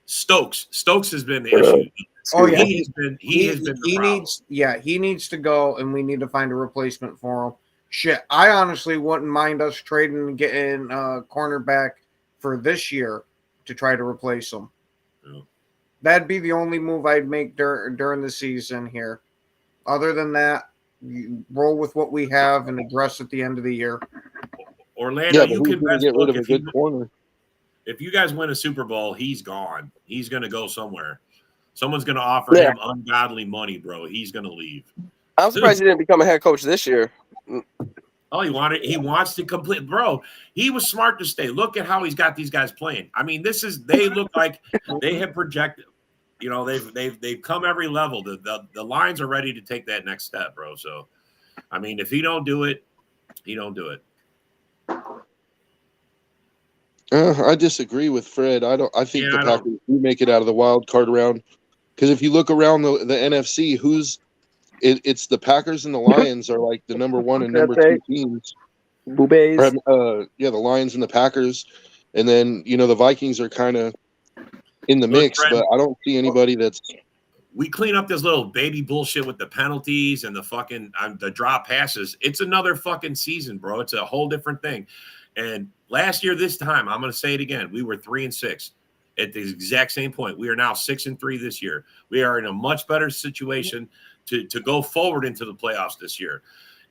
Stokes has been the issue. Oh yeah, he has been the problem. He needs to go, and we need to find a replacement for him. Shit, I honestly wouldn't mind us trading and getting a cornerback for this year to try to replace him. Yeah. That'd be the only move I'd make during the season here. Other than that, you roll with what we have and address at the end of the year. Orlando, you can get rid of a good corner. If you guys win a Super Bowl, he's gone. He's going to go somewhere. Someone's going to offer him ungodly money, bro. He's going to leave. I'm surprised he didn't become a head coach this year. Oh, he wants to complete, bro. He was smart to stay. Look at how he's got these guys playing. I mean, they look like they have projected. They've come every level. The Lions are ready to take that next step, bro. So, I mean, if he don't do it, he don't do it. I disagree with Fred. I think the Packers do make it out of the wild card round, because if you look around the NFC, it's the Packers and the Lions are like the number 1 and number 2 teams. Boobies. The Lions and the Packers, and then the Vikings are kind of in the mix, Fred, but I don't see anybody that's. We clean up this little baby bullshit with the penalties and the fucking the drop passes. It's another fucking season, bro. It's a whole different thing. And last year, this time, I'm going to say it again. We were 3-6 at the exact same point. We are now 6-3 this year. We are in a much better situation to go forward into the playoffs this year.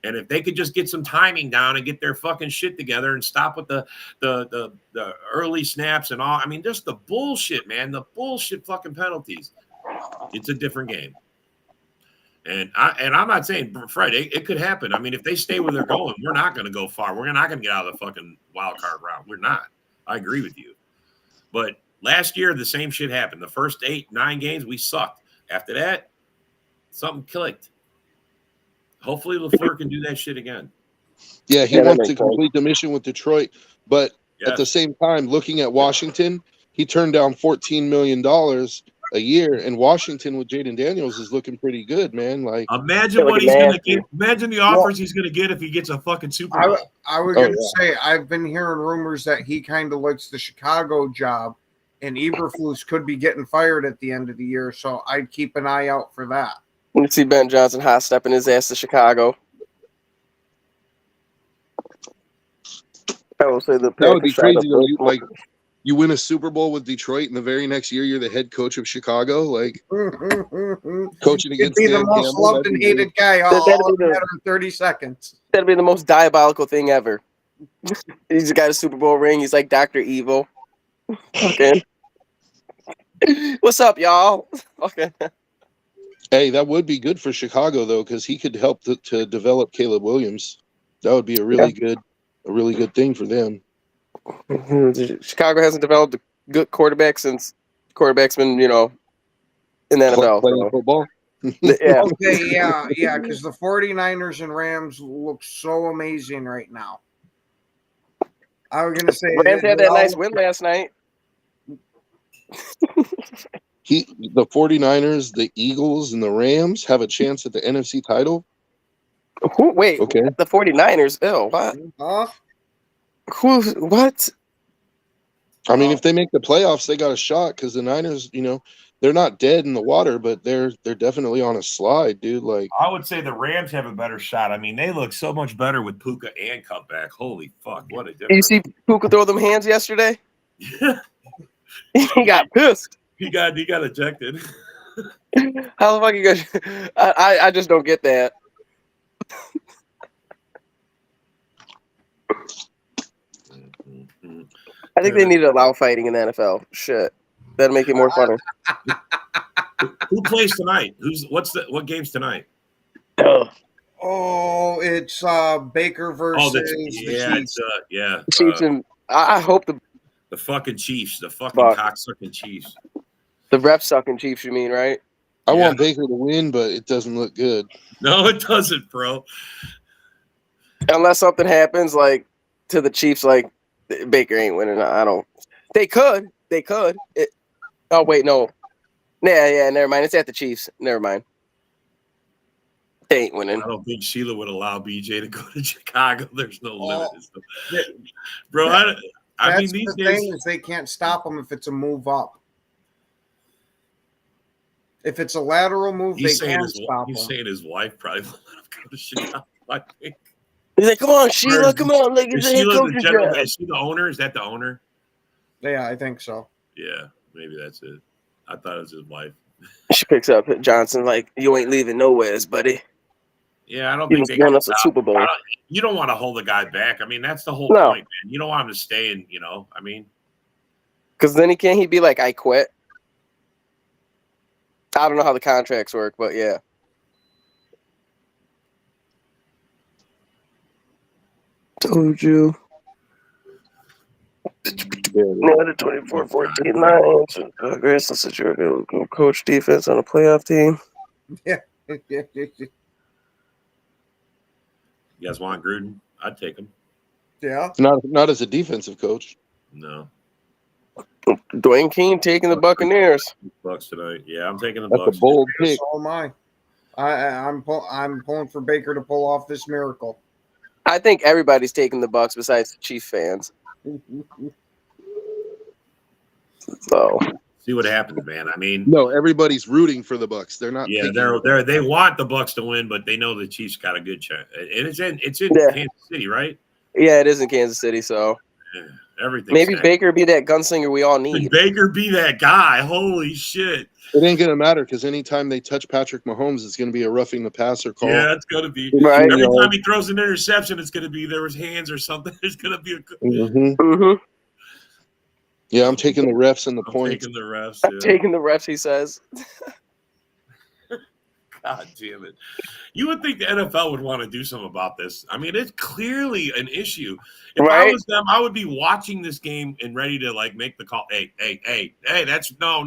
And if they could just get some timing down and get their fucking shit together and stop with the early snaps and all. I mean, just the bullshit, man. The bullshit fucking penalties. It's a different game. And I'm not saying, Fred, it could happen. I mean, if they stay where they're going, we're not going to go far. We're not going to get out of the fucking wild card round. We're not. I agree with you. But last year, the same shit happened. The first 8-9 games, we sucked. After that, something clicked. Hopefully, LaFleur can do that shit again. Yeah, he wants to complete the mission with Detroit. But at the same time, looking at Washington, he turned down $14 million a year, and Washington with Jaden Daniels is looking pretty good, man. Like, imagine what he's going to get. Imagine the offers he's going to get if he gets a fucking Super Bowl. I was going to say, I've been hearing rumors that he kind of likes the Chicago job, and Eberflus could be getting fired at the end of the year, so I'd keep an eye out for that. You see Ben Johnson hot stepping his ass to Chicago. I will say that would be crazy though. You win a Super Bowl with Detroit, and the very next year you're the head coach of Chicago, like coaching against be the most loved and hated guy all in 30 seconds. That'd be the most diabolical thing ever. He's got a Super Bowl ring. He's like Dr. Evil. Okay. What's up, y'all? Okay. Hey, that would be good for Chicago though, because he could help to develop Caleb Williams. That would be a really good thing for them. Chicago hasn't developed a good quarterback since quarterback's been, in the NFL. Playing football. Yeah. Okay, yeah, because the 49ers and Rams look so amazing right now. I was going to say Rams had that nice win last night. The 49ers, the Eagles, and the Rams have a chance at the NFC title? Wait, okay. The 49ers? Oh, what? What? I mean, if they make the playoffs, they got a shot because the Niners, they're not dead in the water, but they're definitely on a slide, dude. Like I would say the Rams have a better shot. I mean, they look so much better with Puka and Cutback. Holy fuck, what a Did you difference! see Puka throw them hands yesterday? He got pissed. he got ejected. How the fuck you guys? I just don't get that. I think they need to allow fighting in the NFL. Shit, that'll make it more funny. Who plays tonight? What game's tonight? Oh, it's Baker versus the Chiefs. Chiefs and I hope the fucking Chiefs, the fucking Fuck. cocksucking Chiefs. the ref sucking Chiefs. You mean right? I want Baker to win, but it doesn't look good. No, it doesn't, bro. Unless something happens like to the Chiefs, like Baker ain't winning. I don't. They could. Oh wait, no. Yeah. Never mind. It's at the Chiefs. Never mind. They ain't winning. I don't think Sheila would allow BJ to go to Chicago. There's no limit, bro. I mean, these the days thing is they can't stop them if it's a move up. If it's a lateral move, they can't stop he's them. saying his wife probably won't let him go to Chicago. I think. He's like, come on, Sheila, come on. Like, it's Is a head Sheila coach's the general? job. Is she the owner? Is that the owner? Yeah, I think so. Yeah, maybe that's it. I thought it was his wife. She picks up Johnson like, you ain't leaving nowheres, buddy. Yeah, I don't He think just they won can us a stop Super him. Bowl. You don't want to hold the guy back. I mean, that's the whole No. point, man. You don't want him to stay in. I mean, Because then he'd be like, I quit. I don't know how the contracts work, but yeah. Told you. No, the 24-14 Lions. Grayson said you're going to coach defense on a playoff team. Yeah. you guys want Gruden? I'd take him. Yeah. Not as a defensive coach. No, Dwayne King taking the Buccaneers. Bucks tonight. Yeah, I'm taking the That's Bucks. a bold pick. So am I. I'm pulling for Baker to pull off this miracle. I think everybody's taking the Bucks besides the Chief fans. So See what happens, man. I mean, No, everybody's rooting for the Bucks. They're not. yeah, picking they want the Bucks to win, but they know the Chiefs got a good chance. And it's in Yeah. Kansas City, right? yeah, it is in Kansas City. So Yeah, everything. maybe Baker be that gunslinger we all need. Baker be that guy. Holy shit. It ain't gonna matter because anytime they touch Patrick Mahomes, it's gonna be a roughing the passer call. Yeah, it's gonna be. Right. Every time he throws an interception, it's gonna be there was hands or something. There's gonna be a. Mm-hmm. Yeah, I'm taking the refs and the I'm points. taking the refs. I'm Yeah. taking the refs, he says. God damn it. You would think the NFL would want to do something about this. I mean, it's clearly an issue. If I Right. was them, I would be watching this game and ready to make the call. Hey, that's no.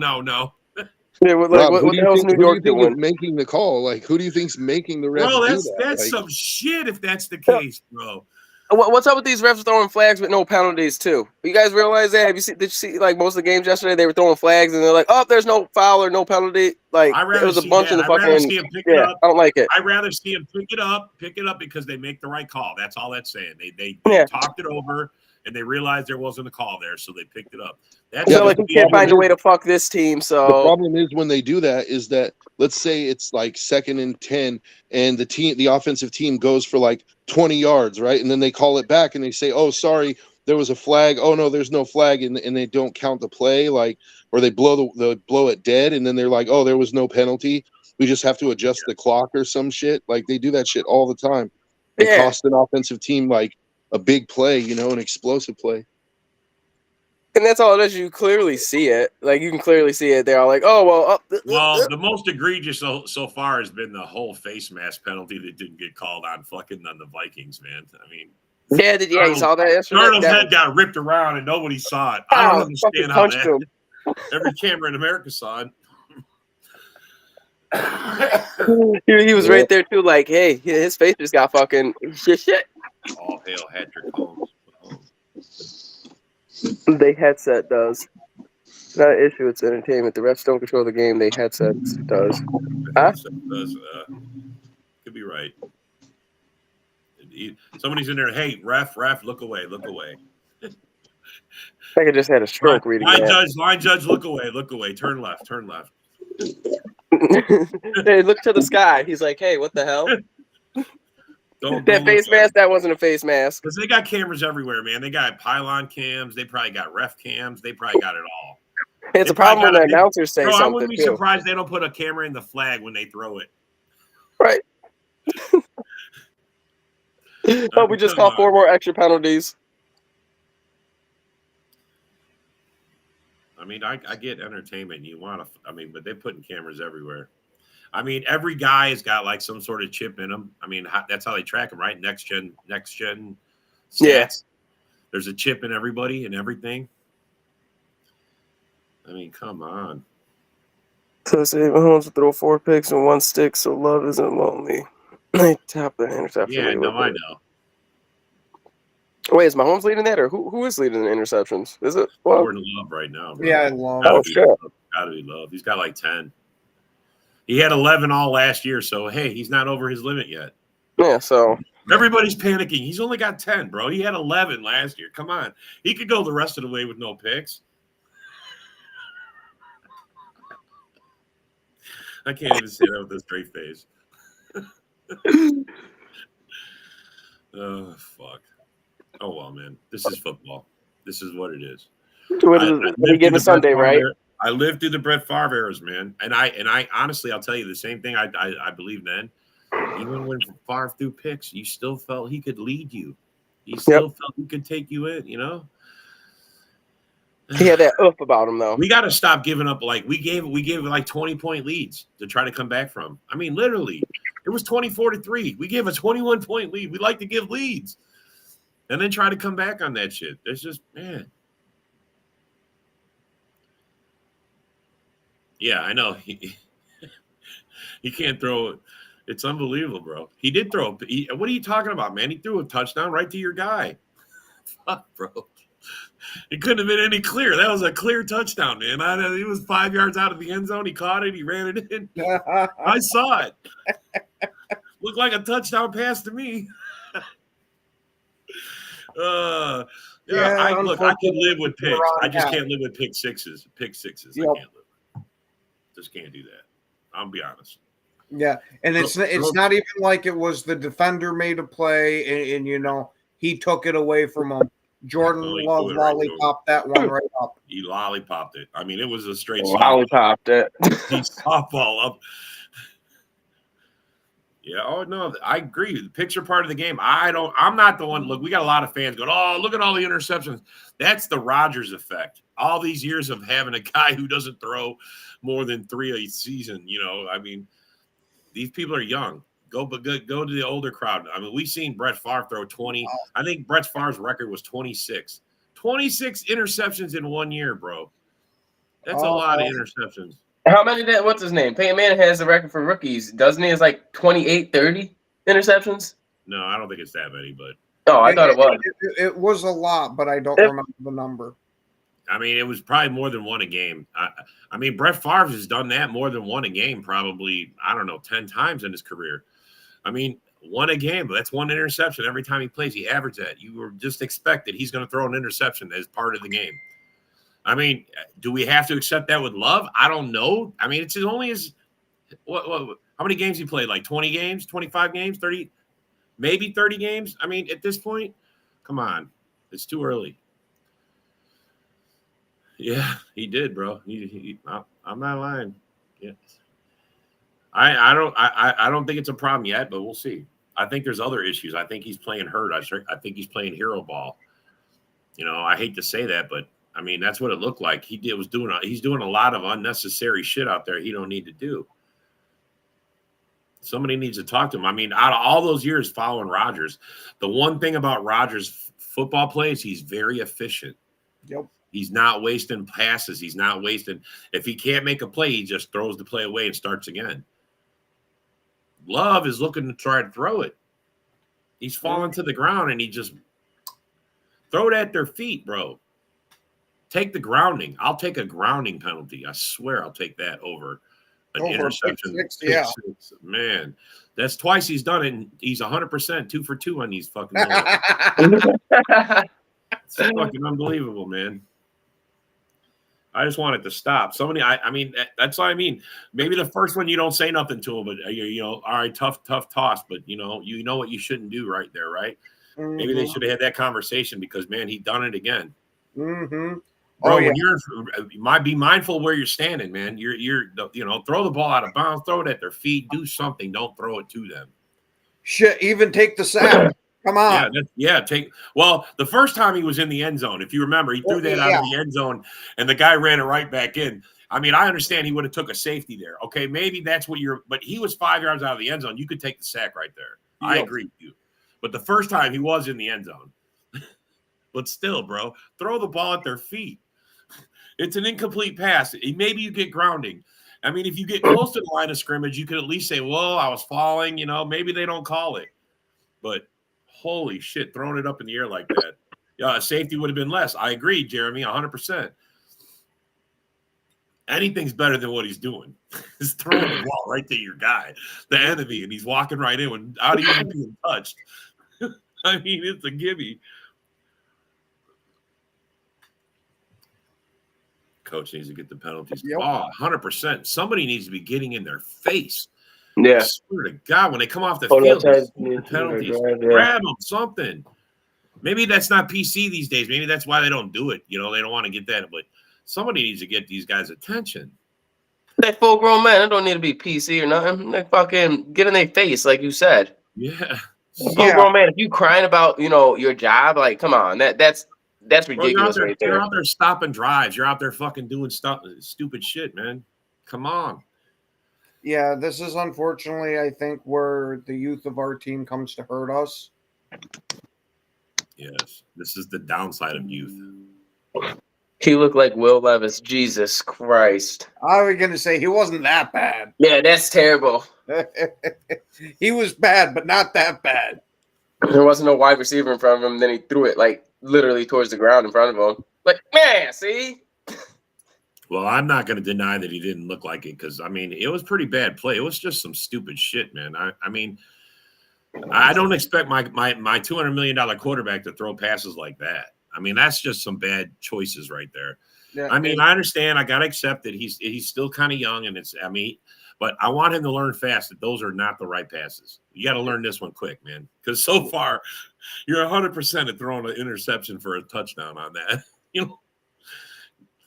Yeah, what Rob, what who the do you hell's think, New who do you York think is doing? making the call? Like, who do you think's making the refs Bro, do that's that? Like, some shit if that's the case, bro. What's up with these refs throwing flags with no penalties too? You guys realize that? Did you see like most of the games yesterday? They were throwing flags and they're like, "Oh, there's no foul or no penalty." Like I'd there rather was a see bunch that. in the I'd rather fucking. see him pick it Yeah, up. I don't like it. I'd rather see him pick it up because they make the right call. That's all that's saying. They Yeah. talked it over and they realized there wasn't a call there, so they picked it up. I That's feel Yeah, like but we the can't problem find a is- way to fuck this team. the So problem is when they do that is that let's say it's like 2nd and 10 and the offensive team goes for like 20 yards, right? And then they call it back and they say, "Oh, sorry, there was a flag. Oh no, there's no flag," and they don't count the play, like, or they blow blow it dead, and then they're like, "Oh, there was no penalty. We just have to adjust the clock or some shit." Like they do that shit all the time. It Yeah. costs an offensive team like a big play, an explosive play. and that's all it is. You clearly see it. Like you can clearly see it. They're all like, "Oh well." Well, the most egregious so far has been the whole face mask penalty that didn't get called on the Vikings, man. I mean, yeah, you saw that yesterday. Darnold's That- head got ripped around and nobody saw it. I don't Fucking understand how punched that. him. Every camera in America saw it. He was right there too. Like, hey, his face just got fucking shit. All hail Patrick Holmes. The headset does. It's not an issue. It's entertainment. The refs don't control the game. The headset does. Huh? Could be right. Somebody's in there. Hey, ref, look away. I think I just had a stroke reading Line that. judge, look away. Turn left. Hey, look to the sky. He's like, hey, what the hell? That face mask, that wasn't a face mask. Because they got cameras everywhere, man. They got pylon cams. They probably got ref cams. They probably got it all. It's a problem when the announcers say something. I wouldn't be surprised they don't put a camera in the flag when they throw it. Right. Oh, we just call 4 more extra penalties. I mean, I get entertainment. You want to, I mean, but they're putting cameras everywhere. I mean, every guy has got like some sort of chip in them. I mean, that's how they track them, right? Next gen stats. Yeah. There's a chip in everybody and everything. I mean, come on. So say Mahomes will throw 4 picks and 1 stick, so Love isn't lonely. They tap the interception. Yeah, no, I know. Wait, is Mahomes leading that, or who is leading the interceptions? Is it Love? Jordan Love right now, bro. Yeah, Love. Oh, shit. Gotta be Love. He's got like 10. He had 11 all last year, so hey, he's not over his limit yet. Yeah, so everybody's panicking. He's only got 10, bro. He had 11 last year. Come on. He could go the rest of the way with no picks. I can't even say that with a straight face. Oh, fuck. Oh, well, man. This is football. This is what it is. we give a Sunday, right? I lived through the Brett Favre eras, man. And I honestly, I'll tell you the same thing I believe then. Even when Favre threw picks, you still felt he could lead you. You still felt he could take you in, you know? He had that up about him, though. We got to stop giving up. Like we gave like 20-point leads to try to come back from. I mean, literally, it was 24-3. We gave a 21-point lead. We like to give leads and then try to come back on that shit. There's just, man. Yeah, I know. He can't throw it. It's unbelievable, bro. He did throw. What are you talking about, man? He threw a touchdown right to your guy. Fuck, bro. It couldn't have been any clearer. That was a clear touchdown, man. He was 5 yards out of the end zone. He caught it. He ran it in. I saw it. Looked like a touchdown pass to me. I can live with picks. I just can't live with pick sixes. Yep. I can't live. Just can't do that. I'll be honest. Yeah, and it's not even like it was the defender made a play and you know he took it away from him. Jordan Love lollipopped that one right up. He lollipopped it. I mean, it was a straight lollipopped it. He softball up. Yeah. Oh no, I agree. The picture part of the game. I'm not the one. Look, we got a lot of fans going, "Oh, look at all the interceptions." That's the Rodgers effect. All these years of having a guy who doesn't throw more than 3 a season. You know, I mean, these people are young. Go to the older crowd. I mean, we've seen Brett Favre throw 20. I think Brett Favre's record was 26. 26 interceptions in 1 year, bro. That's a lot of interceptions. How many did, what's his name? Peyton Manning has the record for rookies. Doesn't he? It's like 28, 30 interceptions? No, I don't think it's that many, but. Oh, I thought it was. It was a lot, but I don't remember the number. I mean, it was probably more than one a game. I mean, Brett Favre has done that more than one a game, probably, I don't know, 10 times in his career. I mean, one a game, but that's one interception every time he plays. He averaged that. You were just expected he's going to throw an interception as part of the game. I mean, do we have to accept that with Love? I don't know. I mean, it's only his how many games he played? Like 20 games, 25 games, 30, maybe 30 games? I mean, at this point, come on. It's too early. Yeah, he did, bro. I'm not lying. Yeah. I don't think it's a problem yet, but we'll see. I think there's other issues. I think he's playing hurt. I think he's playing hero ball. You know, I hate to say that, but I mean that's what it looked like. He's doing a lot of unnecessary shit out there he don't need to do. Somebody needs to talk to him. I mean, out of all those years following Rodgers, the one thing about Rodgers' football play is he's very efficient. Yep. He's not wasting passes. He's not wasting. If he can't make a play, he just throws the play away and starts again. Love is looking to try to throw it. He's falling to the ground and he just throw it at their feet, bro. Take the grounding. I'll take a grounding penalty. I swear I'll take that over an interception. Yeah. Man, that's twice he's done it. And he's 100%, 2 for 2 on these fucking. It's fucking unbelievable, man. I just want it to stop. Somebody, I mean, that's what I mean. Maybe the first one you don't say nothing to him, but you know, all right, tough toss. But you know what you shouldn't do right there, right? Mm-hmm. Maybe they should have had that conversation because man, he done it again. Mm-hmm. Bro, Oh, yeah. when you're be mindful where you're standing, man. You're you know, throw the ball out of bounds, throw it at their feet, do something. Don't throw it to them. Shit, even take the sack. Come on. Well, the first time he was in the end zone, if you remember, he threw that out of the end zone and the guy ran it right back in. I mean, I understand he would have took a safety there. Okay, maybe that's what but he was 5 yards out of the end zone. You could take the sack right there. I agree with you. But the first time he was in the end zone. But still, bro, throw the ball at their feet. It's an incomplete pass. Maybe you get grounding. I mean, if you get close to the line of scrimmage, you could at least say, well, I was falling, you know, maybe they don't call it. But holy shit, throwing it up in the air like that. Yeah, safety would have been less. I agree, Jeremy, 100%. Anything's better than what he's doing. He's throwing the ball right to your guy, the enemy, and he's walking right in without even being touched. I mean, it's a gimme. Coach needs to get the penalties. Yep. Oh, 100%. Somebody needs to be getting in their face. Yeah. I swear to God, when they come off the field, the penalties, grab them, something. Maybe that's not PC these days. Maybe that's why they don't do it. You know, they don't want to get that. But somebody needs to get these guys' attention. They full grown man. It don't need to be PC or nothing. They fucking get in their face, like you said. Yeah. Full grown man. If you crying about, you know, your job, like, come on, that's ridiculous. Bro, you're out there stopping drives. You're out there fucking doing stupid shit, man. Come on. Yeah, this is unfortunately, I think, where the youth of our team comes to hurt us. Yes, this is the downside of youth. He looked like Will Levis. Jesus Christ. I was going to say he wasn't that bad. Yeah, that's terrible. He was bad, but not that bad. There wasn't no wide receiver in front of him. Then he threw it like literally towards the ground in front of him. Like, man, see? Well, I'm not going to deny that he didn't look like it because, I mean, it was pretty bad play. It was just some stupid shit, man. I mean, I don't expect my $200 million quarterback to throw passes like that. I mean, that's just some bad choices right there. Yeah, I mean, I understand. I got to accept that he's still kind of young, and but I want him to learn fast that those are not the right passes. You got to learn this one quick, man, because so far you're 100% at throwing an interception for a touchdown on that. You know.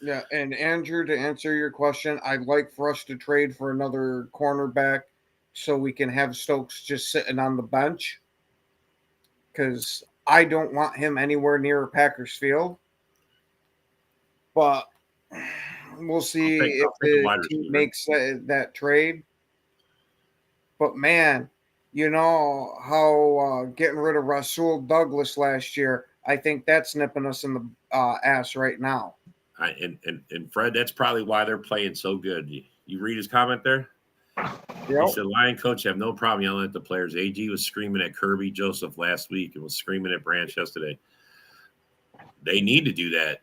Yeah, and Andrew, to answer your question, I'd like for us to trade for another cornerback so we can have Stokes just sitting on the bench because I don't want him anywhere near Packers field. But we'll see if the team makes that trade. But, man, you know how getting rid of Rasul Douglas last year, I think that's nipping us in the ass right now. And Fred, that's probably why they're playing so good. You read his comment there? Yep. He said, Lion coach have no problem yelling at the players. AG was screaming at Kirby Joseph last week and was screaming at Branch yesterday. They need to do that.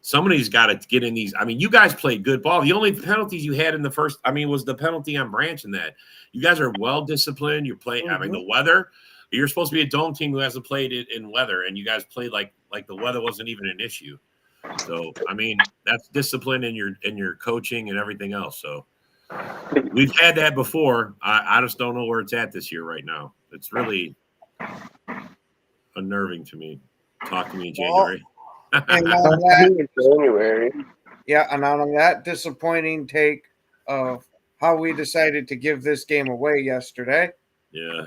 Somebody's got to get in these. I mean, you guys played good ball. The only penalties you had in the first, was the penalty on Branch and that. You guys are well disciplined. You're playing. Mm-hmm. I mean, the weather. You're supposed to be a dome team who hasn't played it in weather, and you guys played like the weather wasn't even an issue. So, I mean, that's discipline in your coaching and everything else. So, we've had that before. I just don't know where it's at this year right now. It's really unnerving to me. Talk to me in January. And on that disappointing take of how we decided to give this game away yesterday. Yeah.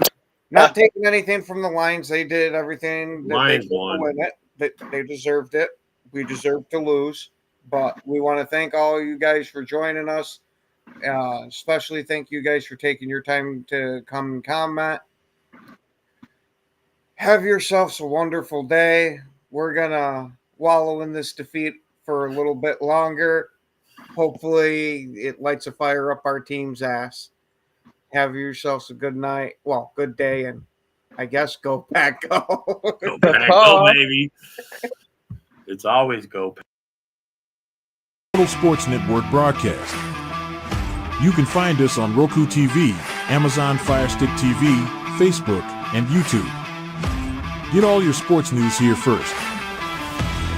Not taking anything from the Lions. They did everything that Lions they could won. to win it. They deserved it. We deserved to lose. But we want to thank all you guys for joining us. Especially thank you guys for taking your time to come and comment. Have yourselves a wonderful day. We're going to wallow in this defeat for a little bit longer. Hopefully it lights a fire up our team's ass. Have yourselves a good night. Well, good day, and I guess go Pack Go. Go Pack Go, baby. It's always go Pack. Total Sports Network broadcast. You can find us on Roku TV, Amazon Fire Stick TV, Facebook, and YouTube. Get all your sports news here first.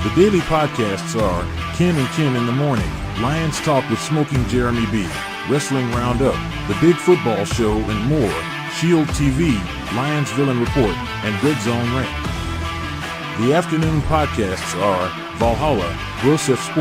The daily podcasts are Ken and Ken in the Morning, Lions Talk with Smoking Jeremy B, Wrestling Roundup, The Big Football Show, and more, Shield TV, Lions Villain Report, and Red Zone Rant. The afternoon podcasts are Valhalla, Grosef Sports,